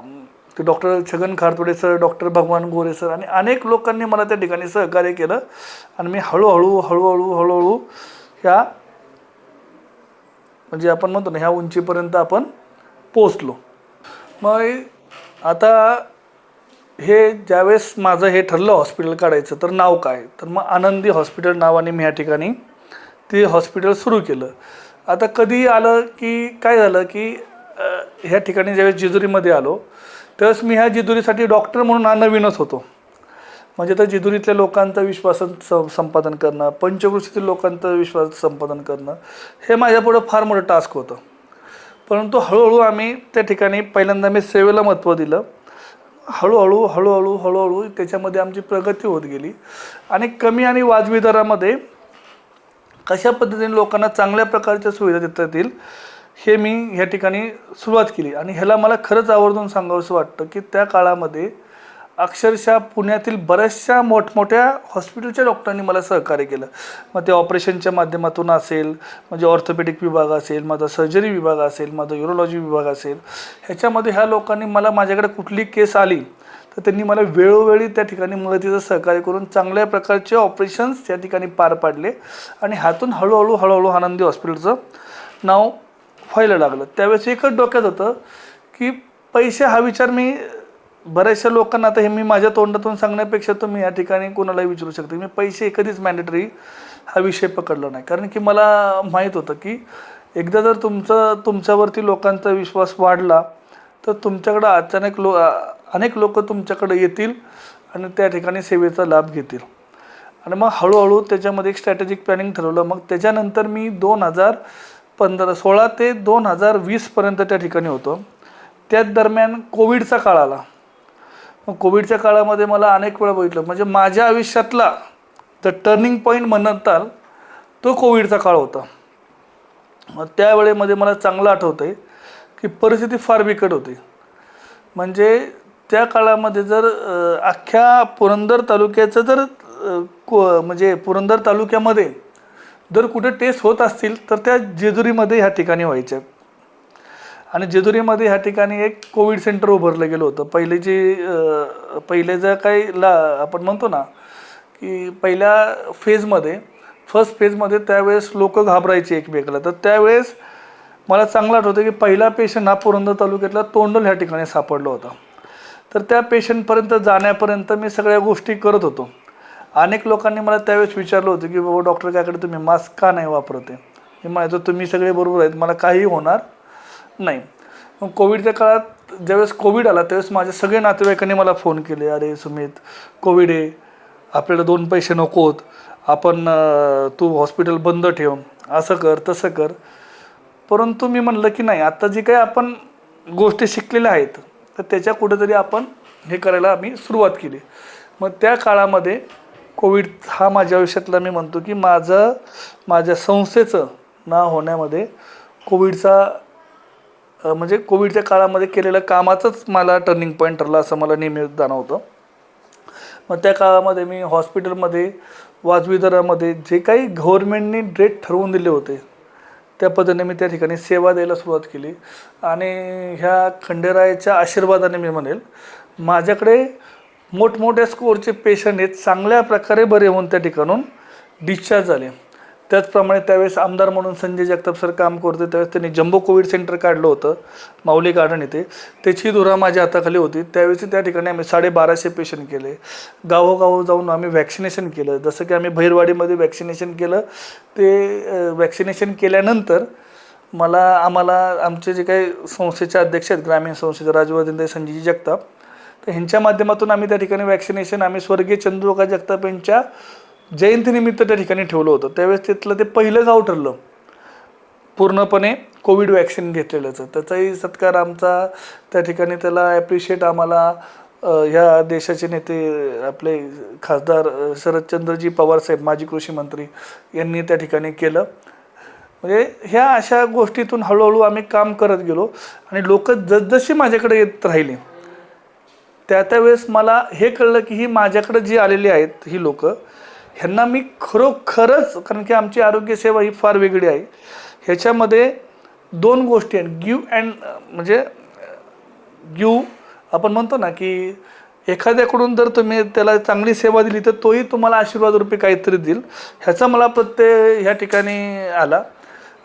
ते doctor Chhagan Khartode sir, doctor भगवान गोरे सर, आणि अनेक लोकांनी मला त्या ठिकाणी सहकार्य केलं. आणि मी हळूहळू ह्या म्हणजे आपण म्हणतो ना ह्या उंचीपर्यंत आपण पोचलो. मग आता हे ज्यावेळेस माझं हे ठरलं हॉस्पिटल काढायचं, तर नाव काय, तर मग आनंदी हॉस्पिटल नावाने मी ह्या ठिकाणी ते हॉस्पिटल सुरू केलं. आता कधी आलं की काय झालं की ह्या ठिकाणी ज्यावेळेस जेजुरीमध्ये आलो त्यावेळेस मी ह्या जेजुरीसाठी डॉक्टर म्हणून हा नवीनच होतो. म्हणजे तर जेजुरीतल्या लोकांचा विश्वास संपादन करणं, पंचक्रोशीतील लोकांचा विश्वास संपादन करणं, हे माझ्यापुढं फार मोठं टास्क होतं. परंतु हळूहळू आम्ही त्या ठिकाणी पहिल्यांदा मी सेवेला महत्त्व दिलं. हळूहळू त्याच्यामध्ये आमची प्रगती होत गेली. आणि कमी आणि वाजवी दरामध्ये कशा पद्धतीने लोकांना चांगल्या प्रकारच्या सुविधा देता येतील हे मी ह्या ठिकाणी सुरुवात केली. आणि ह्याला मला खरंच आवर्जून सांगावंसं वाटतं की त्या काळामध्ये अक्षरशः पुण्यातील बऱ्याचशा मोठमोठ्या हॉस्पिटलच्या डॉक्टरांनी मला सहकार्य केलं. मग ते ऑपरेशनच्या माध्यमातून असेल, म्हणजे ऑर्थोपेडिक विभाग असेल, माझा सर्जरी विभाग असेल, माझा युरोलॉजी विभाग असेल, ह्याच्यामध्ये ह्या लोकांनी मला माझ्याकडे कुठली केस आली तर त्यांनी मला वेळोवेळी त्या ठिकाणी मदतीचं सहकार्य करून चांगल्या प्रकारचे ऑपरेशन्स त्या ठिकाणी पार पाडले. आणि ह्यातून हळूहळू आनंदी हॉस्पिटलचं नाव व्हायला लागलं. त्यावेळेस एकच डोक्यात होतं की पैसे हा विचार मी बऱ्याचशा लोकांना, आता हे मी माझ्या तोंडातून सांगण्यापेक्षा तुम्ही या ठिकाणी कोणालाही विचारू शकता, मी पैसे कधीच मॅन्डेटरी हा विषय पकडला नाही. कारण की मला माहीत होतं की एकदा जर तुमच्यावरती लोकांचा विश्वास वाढला तर तुमच्याकडं अनेक लोक तुमच्याकडे येतील आणि त्या ठिकाणी सेवेचा लाभ घेतील. आणि मग हळूहळू त्याच्यामध्ये एक स्ट्रॅटेजिक प्लॅनिंग ठरवलं. मग त्याच्यानंतर मी 2016 ते 2020 पर्यंत त्या ठिकाणी होतो. त्याच दरम्यान कोविडचा काळ आला. मग कोविडच्या काळामध्ये मला अनेक वेळा बघितलं, म्हणजे माझ्या आयुष्यातला द टर्निंग पॉईंट म्हणताल तो कोविडचा काळ होता. मग त्यावेळेमध्ये मला चांगलं आठवतं आहे की परिस्थिती फार बिकट होती. म्हणजे त्या काळामध्ये जर अख्ख्या पुरंदर तालुक्याचं जर म्हणजे पुरंदर तालुक्यामध्ये जर कुठे टेस्ट होत असतील तर त्या जेजुरीमध्ये ह्या ठिकाणी व्हायच्या. आणि जेजुरीमध्ये ह्या ठिकाणी एक कोविड सेंटर उभारलं गेलं होतं. पहिले जर काही आपण म्हणतो ना की पहिल्या फर्स्ट फेजमध्ये त्यावेळेस लोक घाबरायचे एकमेकाला. तर त्यावेळेस मला चांगलं आठवतं की पहिला पेशंट हा पुरंदर तालुक्यातला तोंडल ह्या ठिकाणी सापडला होता. तर त्या पेशंटपर्यंत जाण्यापर्यंत मी सगळ्या गोष्टी करत होतो. अनेक लोकांनी मला त्यावेळेस विचारलं होतं की बाबा डॉक्टर काकडे तुम्ही मास्क का नाही वापरते. मी म्हणायचो तुम्ही सगळे बरोबर आहेत, मला काही होणार नाही. मग कोविडच्या काळात ज्यावेळेस कोविड आला त्यावेळेस माझे सगळे नातेवाईकांनी मला फोन केले, अरे सुमित कोविड आहे, आपल्याला 2 पैसे नकोत, आपण तू हॉस्पिटल बंद ठेव, असं कर तसं कर. परंतु मी म्हणलं की नाही, आता जी काही आपण गोष्टी शिकलेल्या आहेत तर त्याच्या कुठेतरी आपण हे करायला आम्ही सुरुवात केली. मग त्या काळामध्ये कोविड हा माझ्या आयुष्यातला मी म्हणतो की माझ्या संस्थेचं नाव होण्यामध्ये म्हणजे कोविडच्या काळामध्ये केलेलं कामाचंच मला टर्निंग पॉईंट ठरला असं मला नेहमी जाणवतं. मग त्या काळामध्ये मी हॉस्पिटलमध्ये वाजवी दरामध्ये जे काही गव्हर्नमेंटने रेट ठरवून दिले होते त्या पद्धतीने मी त्या ठिकाणी सेवा द्यायला सुरुवात केली. आणि ह्या खंडेरायाच्या आशीर्वादाने मी म्हणेल माझ्याकडे मोठमोठ्या स्कोअरचे पेशंट हे चांगल्या प्रकारे बरे होऊन त्या ठिकाणून डिस्चार्ज झाले. त्याचप्रमाणे त्यावेळेस आमदार म्हणून संजय जगताप सर काम करते, त्यावेळेस त्यांनी जम्बो कोविड सेंटर काढलं होतं माऊली गार्डन इथे. त्याची धुरा माझ्या हाताखाली होती. त्यावेळेस त्या ठिकाणी आम्ही 1250 पेशंट केले. गावोगाव जाऊन आम्ही वॅक्सिनेशन केलं. जसं की आम्ही भैरवाडीमध्ये वॅक्सिनेशन केलं, ते वॅक्सिनेशन केल्यानंतर आम्हाला आमचे जे काही संस्थेचे अध्यक्ष आहेत ग्रामीण संस्थेचे राजवर्धन संजयजी जगताप, तर ह्यांच्या माध्यमातून आम्ही त्या ठिकाणी वॅक्सिनेशन आम्ही स्वर्गीय चंद्रकांत जगताप यांच्या जयंतीनिमित्त त्या ठिकाणी ठेवलं होतं. त्यावेळेस तिथलं ते पहिलं गाव ठरलं पूर्णपणे कोविड वॅक्सिन घेतलेल्याचं. त्याचाही सत्कार आमचा त्या ठिकाणी त्याला ॲप्रिशिएट आम्हाला ह्या देशाचे नेते आपले खासदार शरदचंद्रजी पवार साहेब माजी कृषी मंत्री यांनी त्या ठिकाणी केलं. म्हणजे ह्या अशा गोष्टीतून हळूहळू आम्ही काम करत गेलो आणि लोक जसजशी माझ्याकडे येत राहिली त्यावेळेस मला हे कळलं की ही माझ्याकडे जी आलेली आहेत ही लोक, ह्यांना मी खरोखरच, कारण की आमची आरोग्यसेवा ही फार वेगळी आहे. ह्याच्यामध्ये 2 गोष्टी आहेत, म्हणजे गिव आपण म्हणतो ना की एखाद्याकडून जर तुम्ही त्याला चांगली सेवा दिली तर तोही तुम्हाला आशीर्वाद रूपी काहीतरी देईल. ह्याचा मला प्रत्यय ह्या ठिकाणी आला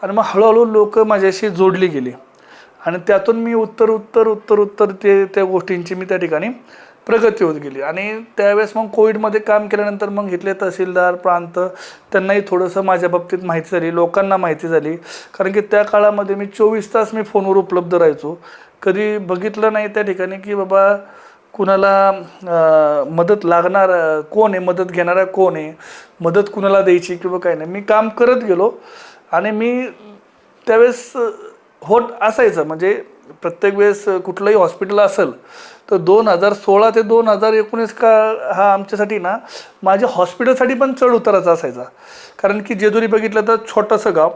आणि मग हळूहळू लोक माझ्याशी जोडली गेली आणि त्यातून मी उत्तर त्या गोष्टींची मी त्या ठिकाणी प्रगती होत गेली. आणि त्यावेळेस मग कोविडमध्ये काम केल्यानंतर मग इथले तहसीलदार प्रांत त्यांनाही थोडंसं माझ्या बाबतीत माहिती झाली, लोकांना माहिती झाली. कारण की त्या काळामध्ये मी 24 तास मी फोनवर उपलब्ध राहायचो. कधी बघितलं नाही त्या ठिकाणी की बाबा कुणाला मदत लागणार कोण आहे, मदत घेणारा कोण आहे, मदत कुणाला द्यायची किंवा काय नाही. मी काम करत गेलो आणि मी त्यावेळेस होत असायचं. म्हणजे प्रत्येक वेळेस कुठलंही हॉस्पिटल असेल तर 2016 ते 2019 हा आमच्यासाठी ना माझ्या हॉस्पिटलसाठी पण चढ उताराचा असायचा. कारण की जेजुरी बघितलं तर छोटंसं गाव,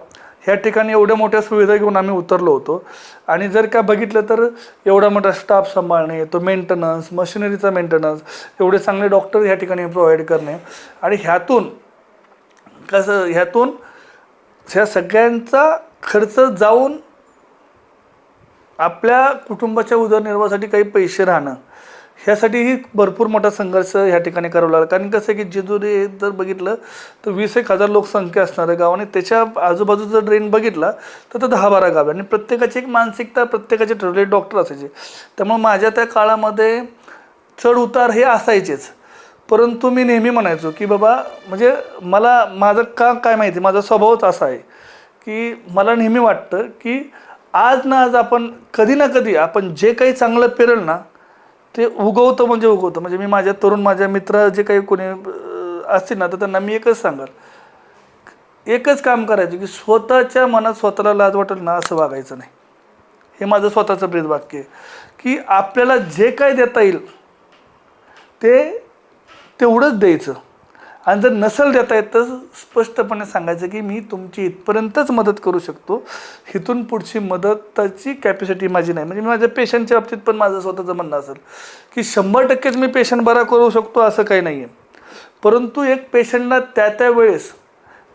ह्या ठिकाणी एवढ्या मोठ्या सुविधा घेऊन आम्ही उतरलो होतो. आणि जर का बघितलं तर एवढा मोठा स्टाफ सांभाळणे, तो मेंटेनन्स, मशिनरीचा मेंटेनन्स, एवढे चांगले डॉक्टर ह्या ठिकाणी प्रोव्हाइड करणे आणि ह्यातून ह्या सगळ्यांचा खर्च जाऊन आपल्या कुटुंबाच्या उदरनिर्वाहासाठी काही पैसे राहणं, ह्यासाठीही भरपूर मोठा संघर्ष ह्या ठिकाणी करावा लागला. कारण कसं आहे की जेजुरी जर बघितलं तर 20,000 लोकसंख्या असणारं गाव आणि त्याच्या आजूबाजूचा ड्रेन बघितला तर 10-12 गाव आणि प्रत्येकाची एक मानसिकता, प्रत्येकाचे ठरलेले डॉक्टर असायचे. त्यामुळे माझ्या त्या काळामध्ये चढ उतार हे असायचेच. परंतु मी नेहमी म्हणायचो की बाबा म्हणजे माझं काय माहिती, माझा स्वभावच असा आहे की मला नेहमी वाटतं की आज ना आज आपण कधी ना कधी आपण जे काही चांगलं पेरेल ना ते उगवतं. म्हणजे मी माझ्या मित्र जे काही कोणी असतील ना तर त्यांना मी एकच काम करायचं की स्वतःच्या मनात स्वतःला लाज वाटेल ना असं वागायचं नाही. हे माझं स्वतःचं ब्रीदवाक्य आहे की आपल्याला जे काय देता येईल ते तेवढंच द्यायचं आणि जर नसेल देता येत तर स्पष्टपणे सांगायचं की मी तुमची इथपर्यंतच मदत करू शकतो, इथून पुढची मदताची कॅपॅसिटी माझी नाही. म्हणजे माझ्या पेशंटच्या बाबतीत पण माझं स्वतःचं म्हणणं असेल की 100%च मी पेशंट बरा करू शकतो असं काही नाही आहे. परंतु एक पेशंटला त्या वेळेस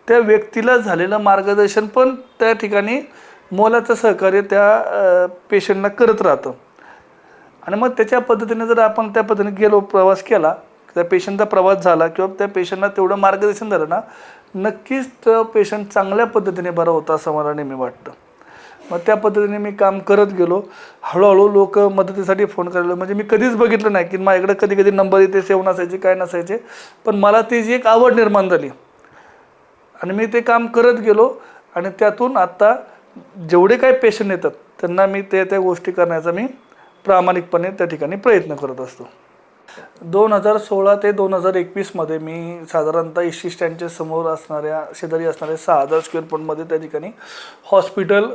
त्या व्यक्तीला झालेलं मार्गदर्शन पण त्या ठिकाणी मोलाचं सहकार्य त्या पेशंटला करत राहतं. आणि मग त्याच्या पद्धतीने जर आपण त्या पद्धतीने गेलो, प्रवास केला, त्या पेशंटचा प्रवास झाला किंवा त्या पेशंटला तेवढं मार्गदर्शन झालं ना, नक्कीच तो पेशंट चांगल्या पद्धतीने बरा होता असं मला नेहमी वाटतं. मग त्या पद्धतीने मी काम करत गेलो. हळूहळू लोक मदतीसाठी फोन करायला, म्हणजे मी कधीच बघितलं नाही की माझ्याकडे कधी कधी नंबर इथे सेव्ह नसायचे, काय नसायचे, पण मला ती जी एक आवड निर्माण झाली आणि मी ते काम करत गेलो. आणि त्यातून आत्ता जेवढे काही पेशंट येतात त्यांना मी त्या गोष्टी करण्याचा मी प्रामाणिकपणे त्या ठिकाणी प्रयत्न करत असतो. 2016 ते 2021मध्ये मी साधारणतः एसटी स्टँडच्या समोर असणाऱ्या, शेजारी असणाऱ्या 6000 स्क्वेअर फूटमध्ये त्या ठिकाणी हॉस्पिटल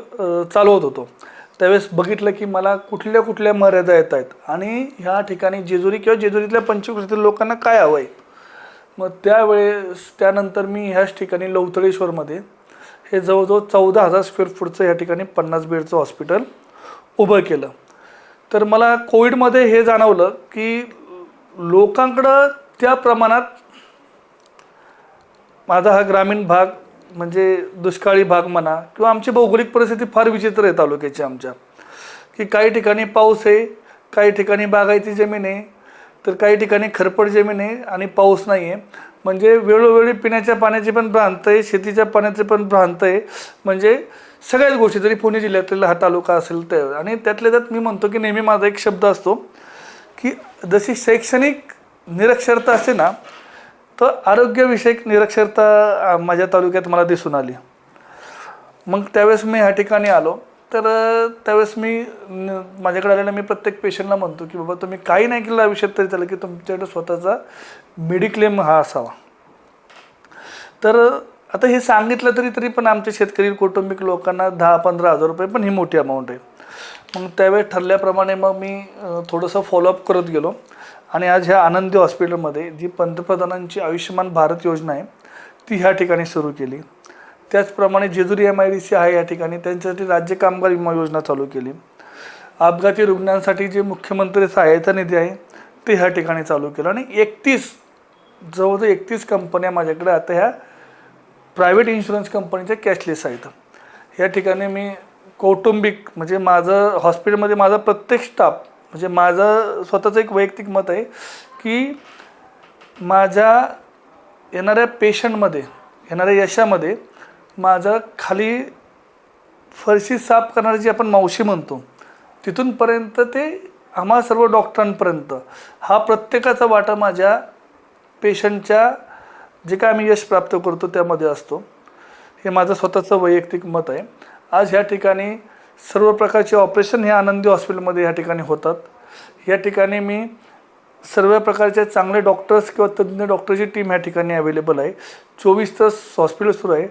चालवत होतो. त्यावेळेस बघितलं की मला कुठल्या कुठल्या मर्यादा येत आहेत आणि ह्या ठिकाणी जेजुरी किंवा जेजुरीतल्या पंचक्रोशीतील लोकांना काय हवं आहे. मग त्यावेळेस त्यानंतर मी ह्याच ठिकाणी लवतळेश्वरमध्ये हे जवळजवळ 14,000 स्क्वेअर फूटचं ह्या ठिकाणी 50 बेडचं हॉस्पिटल उभं केलं. तर मला कोविडमध्ये हे जाणवलं की लोकांकडं त्या प्रमाणात, माझा हा ग्रामीण भाग म्हणजे दुष्काळी भाग म्हणा किंवा आमची भौगोलिक परिस्थिती फार विचित्र आहे तालुक्याची आमच्या, की काही ठिकाणी पाऊस आहे, काही ठिकाणी बागायती जमीन आहे, तर काही ठिकाणी खरपड जमीन आहे आणि पाऊस नाही आहे. म्हणजे वेळोवेळी पिण्याच्या पाण्याची पण भ्रांत आहे, शेतीच्या पाण्याची पण भ्रांत आहे. म्हणजे सगळ्याच गोष्टी, जरी पुणे जिल्ह्यातला हा तालुका असेल तर. आणि त्यातल्या त्यात मी म्हणतो की नेहमी माझा एक शब्द असतो की जशी शैक्षणिक निरक्षरता असते ना, तर आरोग्यविषयक निरक्षरता माझ्या तालुक्यात मला दिसून आली. मग त्यावेळेस मी ह्या ठिकाणी आलो. तर त्यावेळेस माझ्याकडे आलेला मी प्रत्येक पेशंटला म्हणतो की बाबा तुम्ही काही नाही केलं आयुष्यात तरी चालेल, की तुमच्याकडे स्वतःचा मेडिक्लेम हा असावा. तर आता हे सांगितलं तरी पण आमच्या शेतकरी कौटुंबिक लोकांना 10-15 हजार रुपये पण ही मोठी अमाऊंट आहे. मग त्यावेळेस ठरल्याप्रमाणे मग मी थोडंसं फॉलोअप करत गेलो आणि आज ह्या आनंदी हॉस्पिटलमध्ये जी पंतप्रधानांची आयुष्यमान भारत योजना आहे ती ह्या ठिकाणी सुरू केली. त्याचप्रमाणे जेजुरी MIDC आहे या ठिकाणी, त्यांच्यासाठी राज्य कामगार विमा योजना चालू केली. अपघाती रुग्णांसाठी जे मुख्यमंत्री सहायता निधी आहे ते ह्या ठिकाणी चालू केलं. आणि जवळजवळ 31 कंपन्या माझ्याकडे आता ह्या प्रायव्हेट इन्शुरन्स कंपनीच्या कॅशलेस आहेत. ह्या ठिकाणी मी कौटुंबिक, म्हणजे माझं हॉस्पिटलमध्ये माझा प्रत्येक स्टाफ, म्हणजे माझं स्वतःचं एक वैयक्तिक मत आहे की माझ्या येणाऱ्या पेशंटमध्ये, येणाऱ्या यशामध्ये माझा खाली फरशी साफ करणारी जी आपण मावशी म्हणतो तिथूनपर्यंत ते आम्हा सर्व डॉक्टरांपर्यंत हा प्रत्येकाचा वाटा माझ्या पेशंटच्या जे काय आम्ही यश प्राप्त करतो त्यामध्ये असतो. हे माझं स्वतःचं वैयक्तिक मत आहे. आज ह्या ठिकाणी सर्व प्रकारचे ऑपरेशन हे आनंदी हॉस्पिटलमध्ये ह्या ठिकाणी होतात. या ठिकाणी मी सर्व प्रकारचे चांगले डॉक्टर्स किंवा तज्ज्ञ डॉक्टरची टीम ह्या ठिकाणी अवेलेबल आहे. 24 तास हॉस्पिटल सुरू आहे.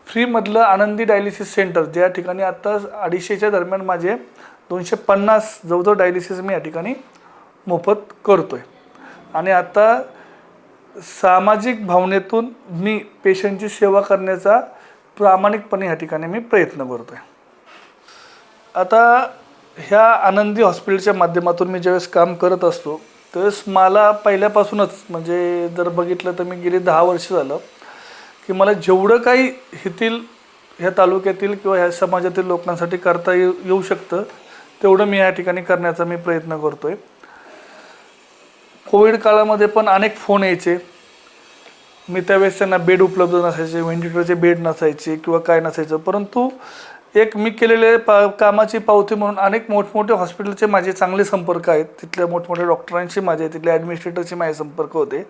फ्रीमधलं आनंदी डायलिसिस सेंटर, ज्या ठिकाणी आत्ता 250च्या दरम्यान माझे 250 जवळजवळ डायलिसिस मी या ठिकाणी मोफत करतो आहे. आणि आता सामाजिक भावनेतून मी पेशंटची सेवा करण्याचा प्रामाणिकपणे या ठिकाणी मी प्रयत्न करतो आहे. आता ह्या आनंदी हॉस्पिटलच्या माध्यमातून मी ज्यावेळेस काम करत असतो त्यावेळेस मला पहिल्यापासूनच, म्हणजे जर बघितलं तर मी गेली 10 वर्ष झालं की मला जेवढं काही ह्या तालुक्यातील किंवा ह्या समाजातील लोकांसाठी करता येऊ शकतं तेवढं मी या ठिकाणी करण्याचा मी प्रयत्न करतो आहे. कोविड काळामध्ये पण अनेक फोन यायचे. मी त्यावेळेस त्यांना बेड उपलब्ध नसायचे, व्हेंटिलेटरचे बेड नसायचे किंवा काय नसायचं, परंतु एक मी केलेले कामाची पावती म्हणून अनेक मोठमोठे हॉस्पिटलचे माझे चांगले संपर्क आहेत. तिथल्या मोठमोठ्या डॉक्टरांशी माझे, तिथल्या ॲडमिनिस्ट्रेटरशी माझे संपर्क होते.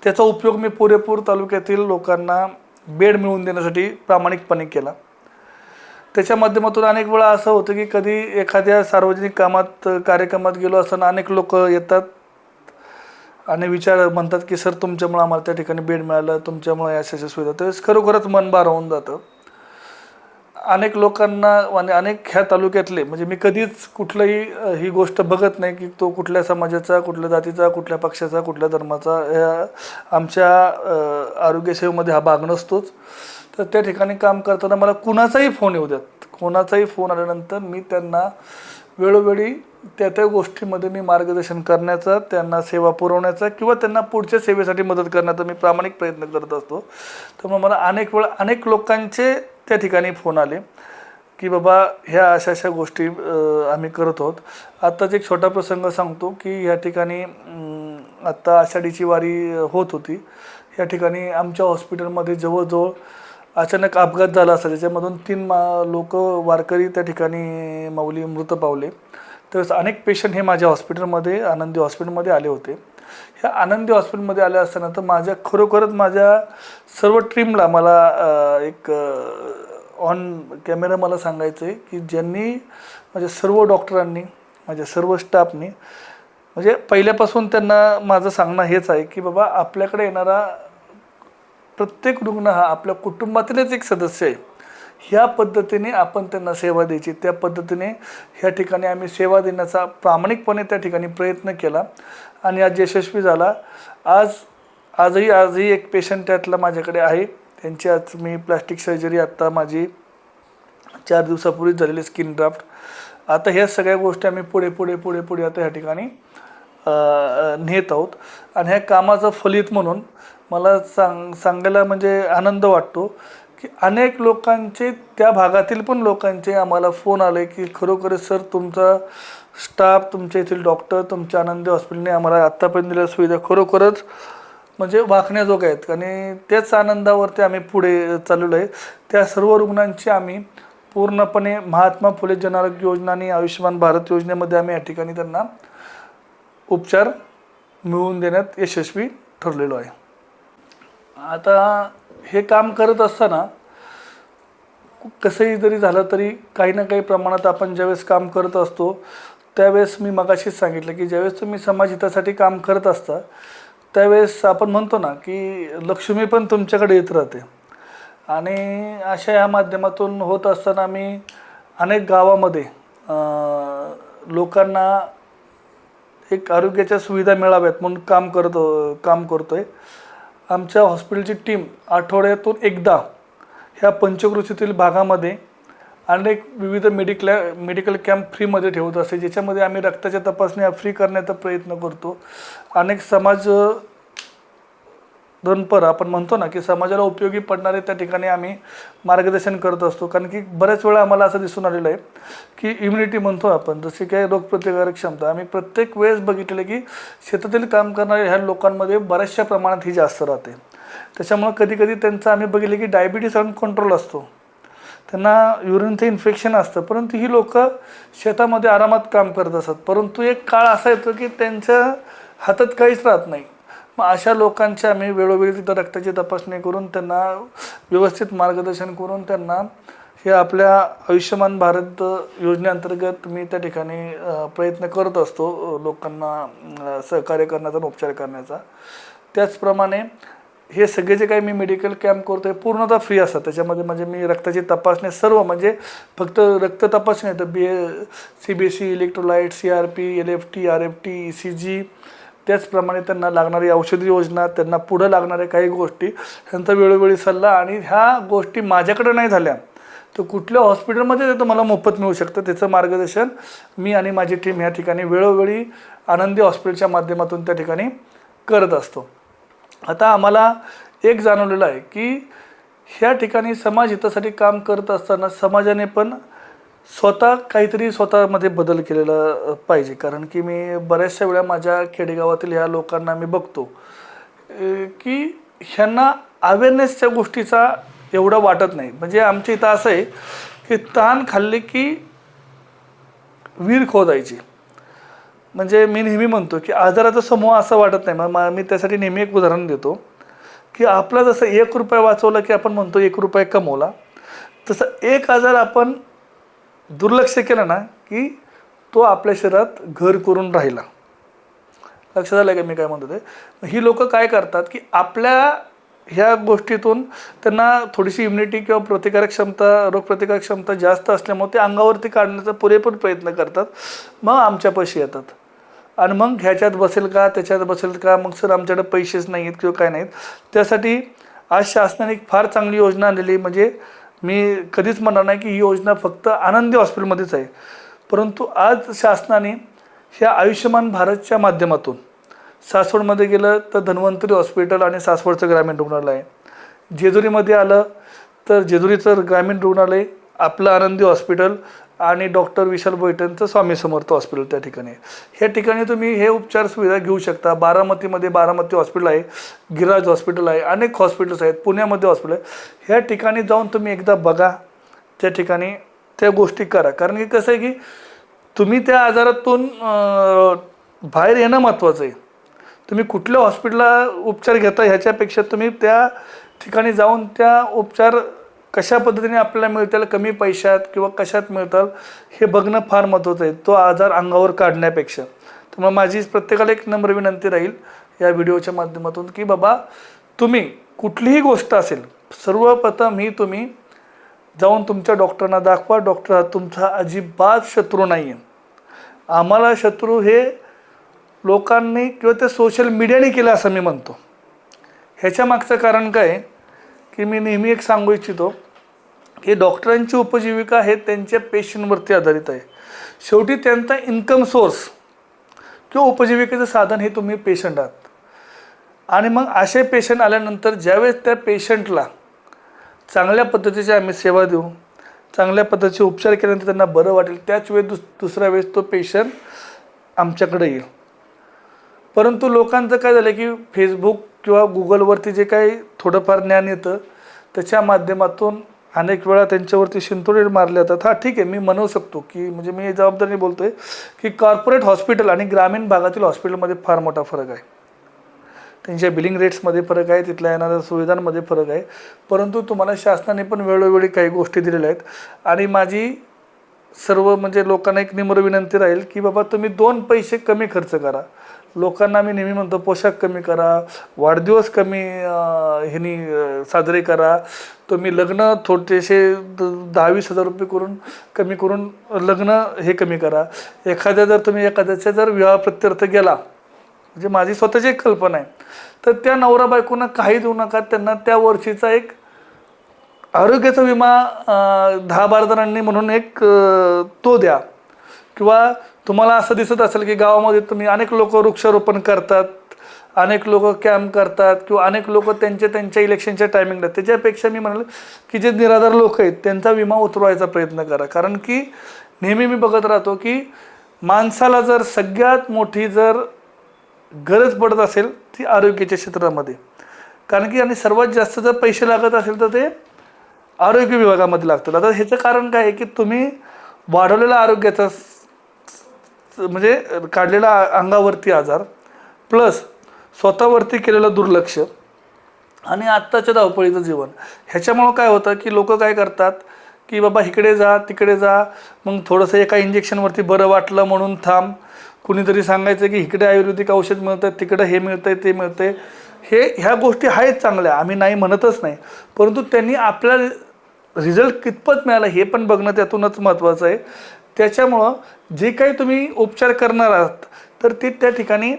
त्याचा उपयोग मी पुरेपूर तालुक्यातील लोकांना बेड मिळवून देण्यासाठी प्रामाणिकपणे केला. त्याच्या माध्यमातून अनेक वेळा असं होतं की कधी एखाद्या सार्वजनिक कार्यक्रमात गेलो असताना अनेक लोक येतात आणि म्हणतात की सर तुमच्यामुळे आम्हाला त्या ठिकाणी बेड मिळालं, तुमच्यामुळे अशा सुविधा. त्यावेळेस खरोखरच मन भार होऊन जातं. अनेक लोकांना आणि अनेक ह्या तालुक्यातले, म्हणजे मी कधीच कुठलंही ही गोष्ट बघत नाही की तो कुठल्या समाजाचा, कुठल्या जातीचा, कुठल्या पक्षाचा, कुठल्या धर्माचा, ह्या आमच्या आरोग्यसेवेमध्ये हा भाग नसतोच. तर त्या ठिकाणी काम करताना मला कुणाचाही फोन येऊ द्यात, कोणाचाही फोन आल्यानंतर मी त्यांना वेळोवेळी त्या गोष्टीमध्ये मी मार्गदर्शन करण्याचा, त्यांना सेवा पुरवण्याचा किंवा त्यांना पुढच्या सेवेसाठी मदत करण्याचा मी प्रामाणिक प्रयत्न करत असतो. त्यामुळे मला अनेक लोकांचे त्या ठिकाणी फोन आले की बाबा ह्या अशा अशा गोष्टी आम्ही करत आहोत. आत्ताच एक छोटा प्रसंग सांगतो की या ठिकाणी आत्ता आषाढीची वारी होत होती. या ठिकाणी आमच्या हॉस्पिटलमध्ये जवळजवळ अचानक अपघात झाला असता, ज्याच्यामधून 3 लोक वारकरी त्या ठिकाणी माऊली मृत पावले. तर अनेक पेशंट हे माझ्या हॉस्पिटलमध्ये आनंदी हॉस्पिटलमध्ये आले होते. ह्या आनंदी हॉस्पिटलमध्ये आले असताना तर माझ्या खरोखरच माझ्या सर्व टीमला मला एक ऑन कॅमेरा मला सांगायचं आहे की ज्यांनी माझ्या सर्व डॉक्टरांनी, माझ्या सर्व स्टाफनी, म्हणजे पहिल्यापासून त्यांना माझं सांगणं हेच आहे की बाबा आपल्याकडे येणारा प्रत्येक रुग्ण हा आपल्या कुटुंबातीलच एक सदस्य आहे. ह्या पद्धतीने आपण त्यांना सेवा द्यायची. त्या पद्धतीने ह्या ठिकाणी आम्ही सेवा प्रामाणिकपणे त्या ठिकाणी प्रयत्न केला आणि आज यशस्वी झाला. आजही एक पेशंट त्यातला माझ्याकडे आहे. त्यांची आज मी प्लास्टिक सर्जरी आत्ता माझी 4 दिवसापूर्वीच झालेली स्किन ड्राफ्ट. आता ह्या सगळ्या गोष्टी आम्ही पुढे आता ह्या ठिकाणी नेत आहोत. आणि ह्या कामाचं फलित म्हणून मला सांगायला म्हणजे आनंद वाटतो की अनेक लोकांचे, त्या भागातील पण लोकांचे आम्हाला फोन आले की खरोखरच सर तुमचा स्टाफ, तुमच्या येथील डॉक्टर, तुमच्या आनंदी हॉस्पिटलने आम्हाला आत्तापर्यंत दिलेल्या सुविधा खरोखरच म्हणजे वाखण्याजोग आहेत. आणि त्याच आनंदावरती आम्ही पुढे चाललेलो आहे. त्या सर्व रुग्णांची आम्ही पूर्णपणे महात्मा फुले जन आरोग्य योजना आणि आयुष्यमान भारत योजनेमध्ये आम्ही या ठिकाणी त्यांना उपचार मिळवून देण्यात यशस्वी ठरलेलो आहे. आता हे काम करत असताना कसंही जरी झालं तरी काही ना काही प्रमाणात आपण ज्यावेळेस काम करत असतो त्यावेळेस मी मगाशीच सांगितलं की ज्यावेळेस तुम्ही समाजहितासाठी काम करत असता त्यावेळेस आपण म्हणतो ना की लक्ष्मी पण तुमच्याकडे येत राहते. आणि अशा ह्या माध्यमातून होत असताना मी अनेक गावामध्ये लोकांना एक आरोग्याच्या सुविधा मिळाव्यात म्हणून काम करतो आहे. आमच्या हॉस्पिटलची टीम आठवड्यातून एकदा ह्या पंचक्रोशीतील भागामध्ये अनेक विविध मेडिकल कॅम्प फ्रीमध्ये ठेवत असते, ज्याच्यामध्ये आम्ही रक्ताच्या तपासण्या फ्री करण्याचा प्रयत्न करतो. अनेक समाजधनपर आपण म्हणतो ना की समाजाला उपयोगी पडणारे त्या ठिकाणी आम्ही मार्गदर्शन करत असतो. कारण की बऱ्याच वेळा आम्हाला असं दिसून आलेलं आहे की इम्युनिटी म्हणतो आपण, जसे काही रोगप्रतिकारक क्षमता, आम्ही प्रत्येक वेळेस बघितलेलं की शेतातील काम करणाऱ्या ह्या लोकांमध्ये बऱ्याचशा प्रमाणात ही जास्त राहते. त्याच्यामुळं कधीकधी त्यांचं आम्ही बघितलं की डायबिटीस कंट्रोल असतो, त्यांना युरिनचं इन्फेक्शन असतं, परंतु ही लोक शेतामध्ये आरामात काम करत असतात. परंतु एक काळ असा येतो की त्यांच्या हातात काहीच राहत नाही. मग अशा लोकांची आम्ही वेळोवेळी तिथं रक्ताची तपासणी करून त्यांना व्यवस्थित मार्गदर्शन करून त्यांना हे आपल्या आयुष्यमान भारत योजनेअंतर्गत मी त्या ठिकाणी प्रयत्न करत असतो लोकांना सहकार्य करण्याचा आणि उपचार करण्याचा. त्याचप्रमाणे हे सगळे जे काही मी मेडिकल कॅम्प करतो आहे पूर्णतः फ्री असतात. त्याच्यामध्ये म्हणजे मी रक्ताची तपासणी सर्व, म्हणजे फक्त रक्त तपासणी नाही तर CBC, electrolyte, CRP, LFT, RFT, ECG, त्याचप्रमाणे त्यांना लागणारी औषधी योजना, त्यांना पुढं लागणाऱ्या काही गोष्टी, ह्यांचा वेळोवेळी सल्ला. आणि ह्या गोष्टी माझ्याकडे नाही झाल्या तर कुठल्या हॉस्पिटलमध्ये ते तुम्हाला मोफत मिळू शकतं, त्याचं मार्गदर्शन मी आणि माझी टीम ह्या ठिकाणी वेळोवेळी आनंदी हॉस्पिटलच्या माध्यमातून त्या ठिकाणी करत असतो. आता आम्हाला एक जाणवलेलं आहे की ह्या ठिकाणी समाजहितासाठी काम करत असताना समाजाने पण काहीतरी स्वतःमध्ये बदल केलेला पाहिजे. कारण की मी बऱ्याचशा वेळा माझ्या खेडेगावातील ह्या लोकांना मी बघतो की ह्यांना अवेअरनेसच्या गोष्टीचा एवढं वाटत नाही. म्हणजे आमच्या इथं असं आहे की तहान खाल्ली की विहीर खोदायची. म्हणजे मी नेहमी म्हणतो की आजाराचा समूह असं वाटत नाही. मग मी त्यासाठी नेहमी एक उदाहरण देतो की आपला जसं 1 रुपया वाचवला की आपण म्हणतो 1 रुपया कमवला, तसं एक आजार आपण दुर्लक्ष केलं ना की तो आपल्या शरीरात घर करून राहिला. लक्षात आलं का मी काय म्हणतो ते? ही लोक काय करतात की आपल्या ह्या गोष्टीतून त्यांना थोडीशी इम्युनिटी किंवा रोगप्रतिकारक क्षमता जास्त असल्यामुळे ते अंगावरती काढण्याचा पुरेपूर प्रयत्न करतात. मग आमच्यापाशी येतात आणि मग ह्याच्यात बसेल का त्याच्यात बसेल का, मग सर आमच्याकडे पैसेच नाही आहेत किंवा काय नाहीत. त्यासाठी आज शासनाने एक फार चांगली योजना आणलेली. म्हणजे मी कधीच म्हणणार नाही की ही योजना फक्त आनंदी हॉस्पिटलमध्येच आहे, परंतु आज शासनाने ह्या आयुष्यमान भारतच्या माध्यमातून सासवडमध्ये गेलं तर धन्वंतरी हॉस्पिटल आणि सासवडचं ग्रामीण रुग्णालय, जेजुरीमध्ये आलं तर जेजुरीचं ग्रामीण रुग्णालय आपलं आनंदी हॉस्पिटल आणि डॉक्टर विशाल बोईटेंचं स्वामी समर्थ हॉस्पिटल त्या ठिकाणी आहे. ह्या ठिकाणी तुम्ही हे उपचार सुविधा घेऊ शकता. बारामतीमध्ये बारामती हॉस्पिटल आहे, गिराज हॉस्पिटल आहे, अनेक हॉस्पिटल्स आहेत, पुण्यामध्ये हॉस्पिटल आहे. ह्या ठिकाणी जाऊन तुम्ही एकदा बघा, त्या ठिकाणी त्या गोष्टी करा. कारण की कसं आहे की तुम्ही त्या आजारातून बाहेर येणं महत्त्वाचं आहे. तुम्ही कुठल्या हॉस्पिटलला उपचार घेता ह्याच्यापेक्षा तुम्ही त्या ठिकाणी जाऊन त्या उपचार कशा पद्धतीने आपल्याला मिळतील, कमी पैशात किंवा कशात मिळतात हे बघणं फार महत्त्वाचं आहे, तो आजार अंगावर काढण्यापेक्षा. त्यामुळे माझी प्रत्येकाला एक नम्र विनंती राहील या व्हिडिओच्या माध्यमातून की बाबा तुम्ही कुठलीही गोष्ट असेल, सर्वप्रथम तुम्ही जाऊन तुमच्या डॉक्टरांना दाखवा. डॉक्टर हा तुमचा अजिबात शत्रू नाही आहे. आम्हाला शत्रू हे लोकांनी किंवा ते सोशल मीडियाने केलं असं मी म्हणतो. ह्याच्या मागचं कारण काय की मी नेहमी एक सांगू इच्छितो की डॉक्टरांची उपजीविका हे त्यांच्या पेशंटवरती आधारित आहे. शेवटी त्यांचा इन्कम सोर्स किंवा उपजीविकेचं साधन हे तुम्ही पेशंट आहात. आणि मग असे पेशंट आल्यानंतर ज्यावेळेस त्या पेशंटला चांगल्या पद्धतीची आम्ही सेवा देऊ, चांगल्या पद्धतीचे उपचार केल्यानंतर त्यांना बरं वाटेल, त्याच वेळेस दुसऱ्या वेळेस तो पेशंट आमच्याकडे येईल. परंतु लोकांचं काय झालं की फेसबुक किंवा गुगलवरती जे काही थोडंफार ज्ञान येतं त्याच्या माध्यमातून अनेक वेळा त्यांच्यावरती शिंतोडे मारले जातात. हां ठीक आहे, मी म्हणू शकतो की म्हणजे मी जबाबदारीने बोलतो आहे की कॉर्पोरेट हॉस्पिटल आणि ग्रामीण भागातील हॉस्पिटलमध्ये फार मोठा फरक आहे. त्यांच्या बिलिंग रेट्समध्ये फरक आहे, तिथल्या येणाऱ्या सुविधांमध्ये फरक आहे. परंतु तुम्हाला शासनाने पण वेळोवेळी काही गोष्टी दिलेल्या आहेत. आणि माझी सर्व म्हणजे लोकांना एक निम्र विनंती राहील की बाबा तुम्ही 2 पैसे कमी खर्च करा. लोकांना मी नेहमी म्हणतो पोशाख कमी करा, वाढदिवस कमी साजरे करा, तुम्ही लग्न थोडेसे 10-20 हजार रुपये करून कमी करून लग्न हे कमी करा. एखाद्याचा जर विवाह प्रत्यर्थ गेला, म्हणजे माझी स्वतःची एक कल्पना आहे, तर त्या नवरा बायकोंना काही देऊ नका. त्यांना त्या वर्षीचा एक आरोग्याचा विमा 10-12 जणांनी म्हणून एक तो द्या. किंवा तुम्हाला असं दिसत असेल की गावामध्ये तुम्ही अनेक लोक वृक्षारोपण करतात, अनेक लोक कॅम्प करतात किंवा अनेक लोक त्यांच्या इलेक्शनच्या टायमिंगला, त्याच्यापेक्षा मी म्हणाल की जे निराधार लोक आहेत त्यांचा विमा उतरवायचा प्रयत्न करा. कारण की नेहमी मी बघत राहतो की माणसाला जर सगळ्यात मोठी जर गरज पडत असेल ती आरोग्याच्या क्षेत्रामध्ये. कारण की आणि सर्वात जास्त जर पैसे लागत असेल तर ते आरोग्य विभागामध्ये लागतात. आता ह्याचं कारण काय आहे की तुम्ही वाढवलेला आरोग्याचा म्हणजे काढलेला अंगावरती आजार प्लस स्वतःवरती केलेलं दुर्लक्ष आणि आत्ताच्या धावपळीचं जीवन, ह्याच्यामुळं काय होतं की लोक काय करतात की बाबा इकडे जा तिकडे जा, मग थोडंसं एका इंजेक्शनवरती बरं वाटलं म्हणून थांब, कुणीतरी सांगायचं की इकडे आयुर्वेदिक औषध मिळतं, तिकडं हे मिळतं आहे ते मिळतं आहे. ह्या गोष्टी आहेत चांगल्या, आम्ही नाही म्हणतच नाही, परंतु त्यांनी आपल्याला रिझल्ट कितपत मिळाला हे पण बघणं त्यातूनच महत्त्वाचं आहे. त्याच्यामुळं जे काही तुम्ही उपचार करणार आहात तर ते त्या ठिकाणी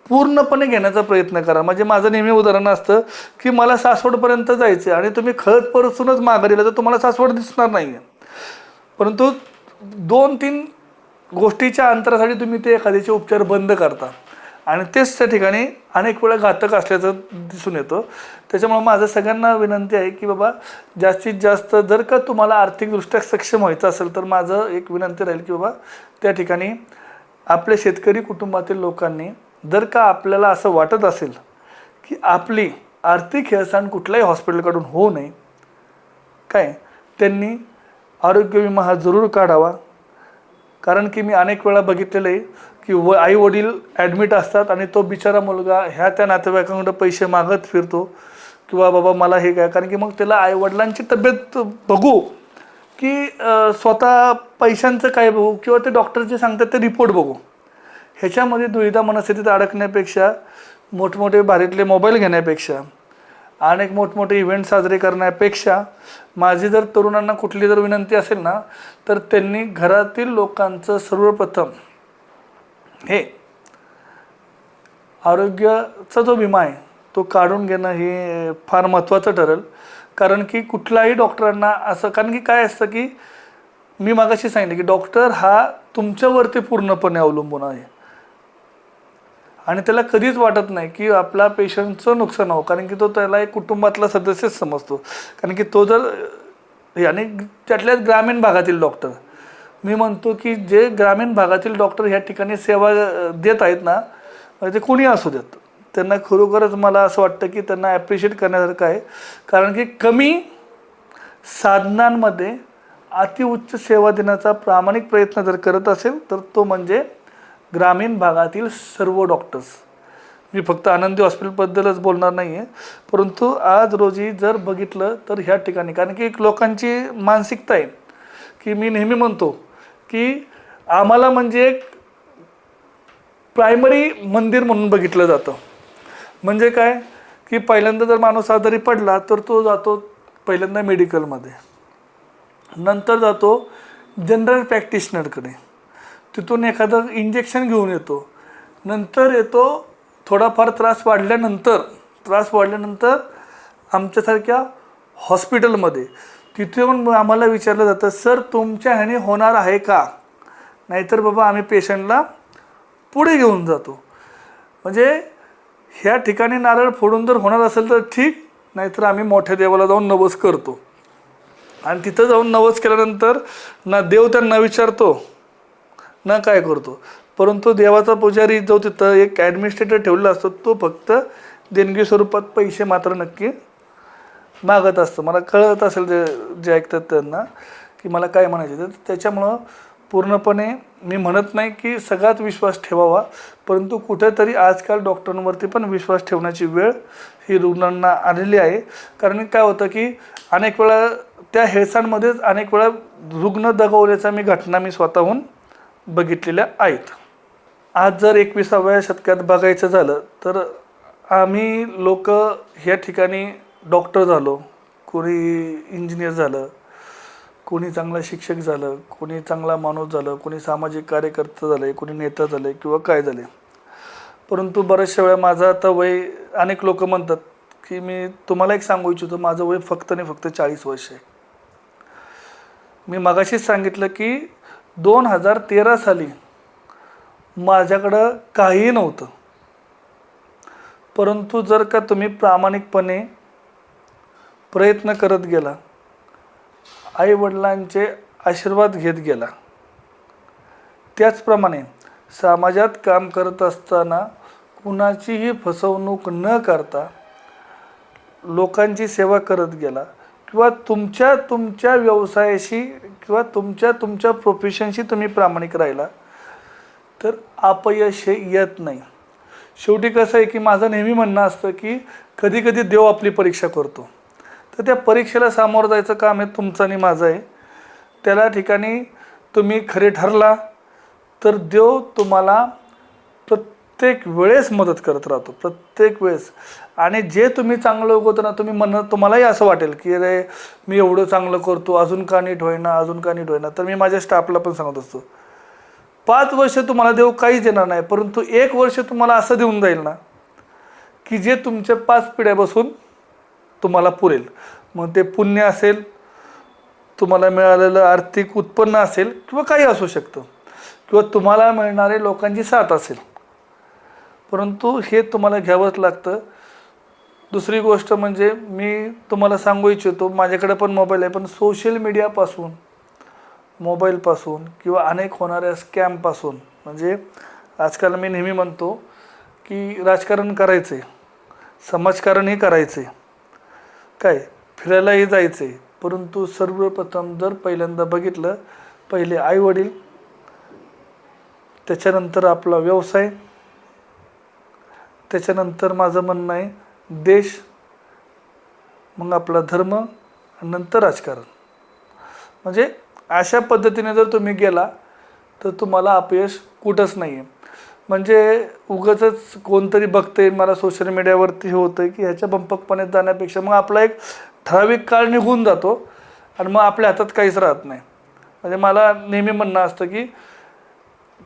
पूर्णपणे घेण्याचा प्रयत्न करा. म्हणजे माझं नेहमी उदाहरण असतं की मला सासवडपर्यंत जायचं आहे आणि तुम्ही खळत परतूनच माघारी गेला तर तुम्हाला सासवड दिसणार नाही आहे. परंतु 2-3 गोष्टीच्या अंतरासाठी तुम्ही ते एखाद्याचे उपचार बंद करता आणि तेच त्या ठिकाणी अनेक वेळा घातक असल्याचं दिसून येतं. त्याच्यामुळे माझं सगळ्यांना विनंती आहे की बाबा जास्तीत जास्त जर का तुम्हाला आर्थिकदृष्ट्या सक्षम व्हायचं असेल तर माझं एक विनंती राहील की बाबा त्या ठिकाणी आपल्या शेतकरी कुटुंबातील लोकांनी जर का आपल्याला असं वाटत असेल की आपली आर्थिक हेळसांड कुठल्याही हॉस्पिटलकडून होऊ नये, काय त्यांनी आरोग्य विमा हा जरूर काढावा. कारण की मी अनेक वेळा बघितलेलं आहे की आई वडील ॲडमिट असतात आणि तो बिचारा मुलगा त्या नातेवाईकांकडे पैसे मागत फिरतो किंवा बाबा मला हे काय, कारण की मग त्याला आईवडिलांची तब्येत बघू की स्वतः पैशांचं काय बघू किंवा ते डॉक्टर जे सांगतात ते रिपोर्ट बघू. ह्याच्यामध्ये दुविधा मनस्थितीत अडकण्यापेक्षा, मोठमोठे भारीतले मोबाईल घेण्यापेक्षा, अनेक मोठमोठे इव्हेंट साजरे करण्यापेक्षा माझी जर तरुणांना कुठली जर विनंती असेल ना तर त्यांनी घरातील लोकांचं सर्वप्रथम हे आरोग्याचा जो विमा आहे तो काढून घेणं हे फार महत्त्वाचं ठरेल. कारण की कुठल्याही डॉक्टरांना असं, कारण की काय असतं की मी मागाशी सांगितलं की डॉक्टर हा तुमच्यावरती पूर्णपणे अवलंबून आहे आणि त्याला कधीच वाटत नाही की आपला पेशंटचं नुकसान हो, कारण की तो त्याला एक कुटुंबातला सदस्यच समजतो. कारण की तो जर हे आणि त्यातल्याच ग्रामीण भागातील डॉक्टर, मी म्हणतो की जे ग्रामीण भागातील डॉक्टर ह्या ठिकाणी सेवा देत आहेत ना, ते कोणी असू देत, त्यांना खरोखरच मला असं वाटतं की त्यांना ॲप्रिशिएट करण्यासारखं आहे. कारण की कमी साधनांमध्ये अतिउच्च सेवा देण्याचा प्रामाणिक प्रयत्न जर करत असेल तर तो म्हणजे ग्रामीण भागातील सर्व डॉक्टर्स. मी फक्त आनंदी हॉस्पिटलबद्दलच बोलणार नाही आहे, परंतु आज रोजी जर बघितलं तर ह्या ठिकाणी, कारण की एक लोकांची मानसिकता आहे की मी नेहमी म्हणतो की आम्हाला म्हणजे एक प्रायमरी मंदिर म्हणून बघितलं जातं. म्हणजे काय की पहिल्यांदा जर माणूस आजारी पडला तर तो जातो पहिल्यांदा मेडिकलमध्ये, नंतर जातो जनरल प्रॅक्टिशनरकडे, तिथून एखादं इंजेक्शन घेऊन येतो, नंतर येतो थोडाफार त्रास वाढल्यानंतर आमच्यासारख्या हॉस्पिटलमध्ये, तिथे पण आम्हाला विचारलं जातं सर तुमच्या ह्याने होणार आहे का, नाहीतर बाबा आम्ही पेशंटला पुढे घेऊन जातो. म्हणजे ह्या ठिकाणी नारळ फोडून जर होणार असेल तर ठीक, नाहीतर आम्ही मोठ्या देवाला जाऊन नवस करतो. आणि तिथं जाऊन नवस केल्यानंतर ना देव त्यांना विचारतो ना काय करतो, परंतु देवाचा पुजारी जो तिथं एक ॲडमिनिस्ट्रेटर ठेवलेला असतो तो फक्त देणगी स्वरूपात पैसे मात्र नक्की मागत असतो. मला कळत असेल जे ऐकतात त्यांना की मला काय म्हणायचे. तर त्याच्यामुळं पूर्णपणे मी म्हणत नाही की सगळ्यात विश्वास ठेवावा, परंतु कुठेतरी आजकाल डॉक्टरांवरती पण विश्वास ठेवण्याची वेळ ही रुग्णांना आलेली आहे. कारण काय होतं की अनेक वेळा त्या हेळसांमध्येच अनेक वेळा रुग्ण दगावल्याचा घटना मी स्वतःहून बघितलेल्या आहेत. आज जर 21व्या शतकात बघायचं झालं तर आम्ही लोक ह्या ठिकाणी डॉक्टर झालो, कोणी इंजिनियर झालं, कोणी चांगला शिक्षक झालं, कोणी चांगला माणूस झालं, कोणी सामाजिक कार्यकर्ता झालं, कोणी नेता झाले किंवा काय झाले. परंतु बऱ्याचशा वेळा माझं आता वय, अनेक लोक म्हणतात की मी तुम्हाला एक सांगू इच्छितो माझं वय फक्त 40 वर्ष आहे. मी मगाशीच सांगितलं की 2013 साली माझ्याकडं काहीही नव्हतं, परंतु जर का तुम्ही प्रामाणिकपणे प्रयत्न करत गेला, आईवडिलांचे आशीर्वाद घेत गेला, त्याचप्रमाणे समाजात काम करत असताना कुणाचीही फसवणूक न करता लोकांची सेवा करत गेला किंवा तुमच्या व्यवसायाशी किंवा तुमच्या प्रोफेशनशी तुम्ही प्रामाणिक राहिला तर अपयश हे येत नाही. शेवटी कसं आहे की माझं नेहमी म्हणणं असतं की कधी कधी देव आपली परीक्षा करतो, तर त्या परीक्षेला सामोरं जायचं काम हे तुमचं आणि माझं आहे. त्याला ठिकाणी तुम्ही खरे ठरला तर देव तुम्हाला प्रत्येक वेळेस मदत करत राहतो, प्रत्येक वेळेस. आणि जे तुम्ही चांगलं उगवतो ना, तुम्हालाही असं वाटेल की अरे मी एवढं चांगलं करतो, अजून का नीट होईना. तर मी माझ्या स्टाफला पण सांगत असतो 5 वर्ष तुम्हाला देव काहीच देणार नाही, परंतु 1 वर्ष तुम्हाला असं देऊन जाईल ना की जे तुमच्या 5 पिढ्या बसून तुम्हाला पुरेल. मग ते पुण्य असेल, तुम्हाला मिळालेलं आर्थिक उत्पन्न असेल किंवा काही असू शकतं, किंवा तुम्हाला मिळणारे लोकांची साथ असेल, परंतु हे तुम्हाला घ्यावंच लागतं. दुसरी गोष्ट म्हणजे मी तुम्हाला सांगू इच्छितो, माझ्याकडे पण मोबाईल आहे, पण सोशल मोबाईलपासून किंवा अनेक होणाऱ्या स्कॅमपासून, म्हणजे आजकाल मी नेहमी म्हणतो की राजकारण करायचं आहे, समाजकारणही करायचं आहे, काय फिरायलाही जायचं आहे, परंतु सर्वप्रथम जर पहिल्यांदा बघितलं, पहिले आईवडील, त्याच्यानंतर आपला व्यवसाय, त्याच्यानंतर माझं म्हणणं आहे देश, मग आपला धर्म, नंतर राजकारण. म्हणजे अशा पद्धतीने जर तुम्ही गेला तर तुम्हाला अपयश कुठंच नाही आहे. म्हणजे उगाचच कोणतरी बघते मला सोशल मीडियावरती होतं आहे की ह्याच्या बंपकपणे जाण्यापेक्षा मग आपला एक ठराविक काळ निघून जातो आणि मग आपल्या हातात काहीच राहत नाही. म्हणजे मला नेहमी म्हणणं असतं की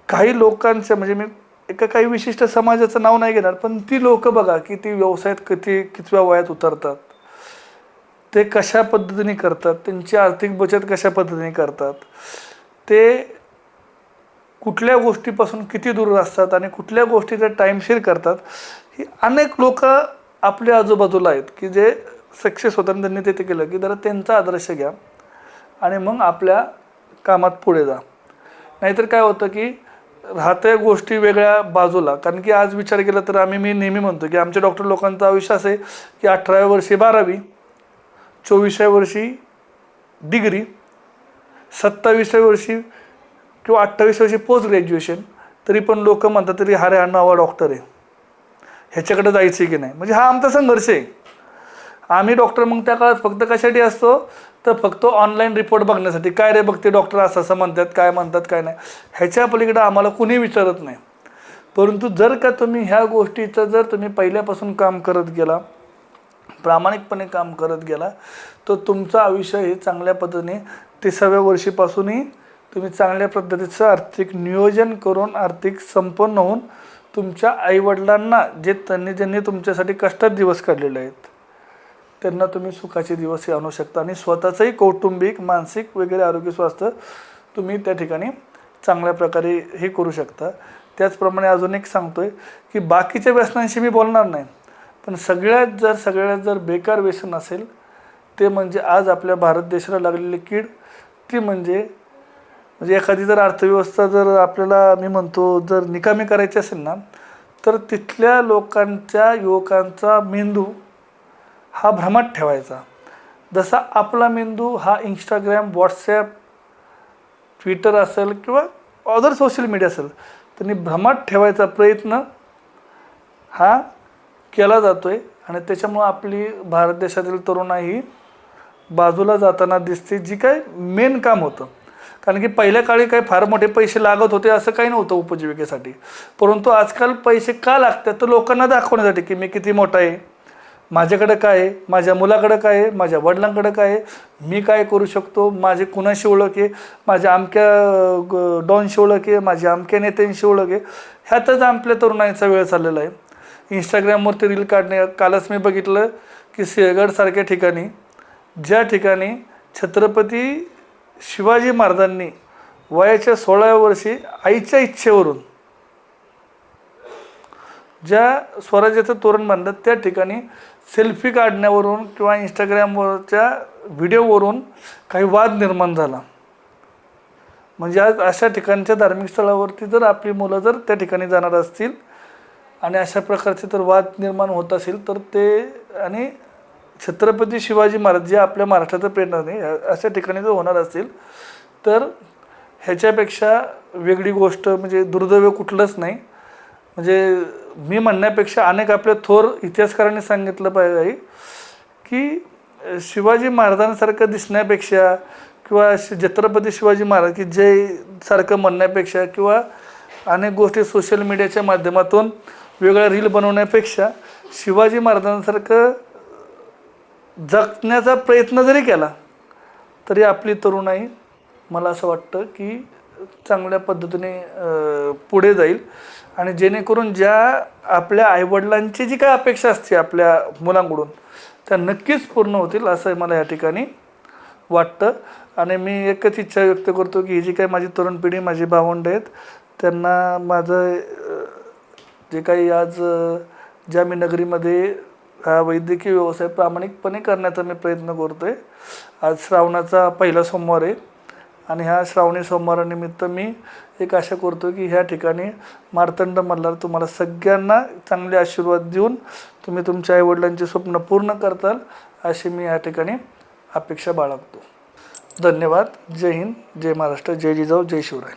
काही लोकांचं, म्हणजे मी काही विशिष्ट समाजाचं नाव नाही घेणार, पण ती लोक बघा की ती व्यवसायात कितव्या वयात उतरतात, ते कशा पद्धतीने करतात, त्यांची आर्थिक बचत कशा पद्धतीने करतात, ते कुठल्या गोष्टीपासून किती दूर असतात आणि कुठल्या गोष्टी ते टाईमशीर करतात. ही अनेक लोक आपल्या आजूबाजूला आहेत की जे सक्सेस होतात, त्यांनी ते केलं की जरा त्यांचा आदर्श घ्या. आणि मग आपल्या कामात पुढे जा. नाहीतर काय होतं की राहत्या गोष्टी वेगळ्या बाजूला. कारण की आज विचार केला तर मी नेहमी म्हणतो की आमच्या डॉक्टर लोकांचा आयुष्य असं आहे की 18व्या वर्षी 12वी, 24व्या वर्षी डिग्री, 27व्या वर्षी किंवा 28व्या वर्षी पोस्ट ग्रॅज्युएशन. तरी पण लोक म्हणतात तरी हा नवा डॉक्टर आहे, ह्याच्याकडे जायचं की नाही. म्हणजे हा आमचा संघर्ष आहे. आम्ही डॉक्टर मग त्या काळात फक्त कशासाठी असतो तर फक्त ऑनलाईन रिपोर्ट बघण्यासाठी. काय रे बघते डॉक्टर असं असं म्हणतात, काय म्हणतात काय नाही, ह्याच्या पलीकडे आम्हाला कुणी विचारत नाही. परंतु जर का तुम्ही ह्या गोष्टीचं जर तुम्ही पहिल्यापासून काम करत गेला, प्रामाणिकपणे काम करत गेला, तर तुमचं आयुष्य हे चांगल्या पद्धतीने 30व्या वर्षीपासूनही तुम्ही चांगल्या पद्धतीचं आर्थिक नियोजन करून आर्थिक संपन्न होऊन तुमच्या आईवडिलांना ज्यांनी तुमच्यासाठी कष्टात दिवस काढलेले आहेत त्यांना तुम्ही सुखाचे दिवस आणू शकता आणि स्वतःचंही कौटुंबिक, मानसिक वगैरे आरोग्य स्वास्थ्य तुम्ही त्या ठिकाणी चांगल्या प्रकारे हे करू शकता. त्याचप्रमाणे अजून एक सांगतोय की बाकीच्या व्यसनांशी मी बोलणार नाही, पण सगळ्यात जर बेकार व्यसन असेल ते म्हणजे आज आपल्या भारत देशाला लागलेली कीड, ती म्हणजे एखादी जर अर्थव्यवस्था जर आपल्याला मी म्हणतो जर निकामी करायची असेल ना, तर तिथल्या लोकांच्या युवकांचा मेंदू हा भ्रमात ठेवायचा. जसा आपला मेंदू हा इंस्टाग्राम, व्हॉट्सॲप, ट्विटर असेल किंवा अदर सोशल मीडिया असेल, त्यांनी भ्रमात ठेवायचा प्रयत्न हा केला जातो आहे. आणि त्याच्यामुळं आपली भारत देशातील तरुणाई बाजूला जाताना दिसते, जी काय मेन काम होतं. कारण की पहिल्या काळी काही फार मोठे पैसे लागत होते असं काही नव्हतं उपजीविकेसाठी. परंतु आजकाल पैसे का लागतात तर लोकांना दाखवण्यासाठी की मी किती मोठा आहे, माझ्याकडे काय आहे, माझ्या मुलाकडे काय आहे, माझ्या वडिलांकडे काय आहे, मी काय करू शकतो, माझे कुणाशी ओळख आहे, माझ्या अमक्या डॉनशी ओळख आहे, माझ्या अमक्या नेत्यांशी ओळख आहे. ह्यातच आपल्या तरुणाईचा वेळ चाललेला आहे. इंस्टाग्रामवरती रील काढणे. कालच मी बघितलं की सिंहगडसारख्या ठिकाणी, ज्या ठिकाणी छत्रपती शिवाजी महाराजांनी वयाच्या 16व्या वर्षी आईच्या इच्छेवरून ज्या स्वराज्याचं तोरण बांधलं, त्या ठिकाणी सेल्फी काढण्यावरून किंवा इंस्टाग्रामवरच्या व्हिडिओवरून काही वाद निर्माण झाला. म्हणजे आज अशा ठिकाणच्या धार्मिक स्थळावरती जर आपली मुलं जर त्या ठिकाणी जाणार असतील आणि अशा प्रकारचे तर वाद निर्माण होत असेल तर ते, आणि छत्रपती शिवाजी महाराज जे आपल्या महाराष्ट्राचं प्रेरणा नाही अशा ठिकाणी जर होणार असतील तर ह्याच्यापेक्षा वेगळी गोष्ट म्हणजे दुर्दैव कुठलंच नाही. म्हणजे मी म्हणण्यापेक्षा अनेक आपल्या थोर इतिहासकारांनी सांगितलं पाहिजे की शिवाजी महाराजांसारखं दिसण्यापेक्षा किंवा छत्रपती शिवाजी महाराज की जय सारखं म्हणण्यापेक्षा किंवा अनेक गोष्टी सोशल मीडियाच्या माध्यमातून वेगळ्या रील बनवण्यापेक्षा शिवाजी महाराजांसारखं जगण्याचा प्रयत्न जरी केला तरी आपली तरुणाई मला असं वाटतं की चांगल्या पद्धतीने पुढे जाईल. आणि जेणेकरून ज्या आपल्या आईवडिलांची जी काय अपेक्षा असते आपल्या मुलांकडून त्या नक्कीच पूर्ण होतील असं मला या ठिकाणी वाटतं. आणि मी एकच इच्छा व्यक्त करतो की ही जी काही माझी तरुण पिढी, माझी भावंडं आहेत, त्यांना माझं जे काही आज ज्या मी नगरीमध्ये हा वैद्यकीय व्यवसाय प्रामाणिकपणे करण्याचा मी प्रयत्न करतो आहे. आज श्रावणाचा पहिला सोमवार आहे आणि ह्या श्रावणी सोमवारानिमित्त मी एक आशा करतो की ह्या ठिकाणी मार्तंड मल्हार तुम्हाला सगळ्यांना चांगले आशीर्वाद देऊन तुम्ही तुमच्या आईवडिलांचे स्वप्न पूर्ण करताल अशी मी या ठिकाणी अपेक्षा बाळगतो. धन्यवाद. जय हिंद, जय महाराष्ट्र, जय जिजाऊ, जय शिवराय.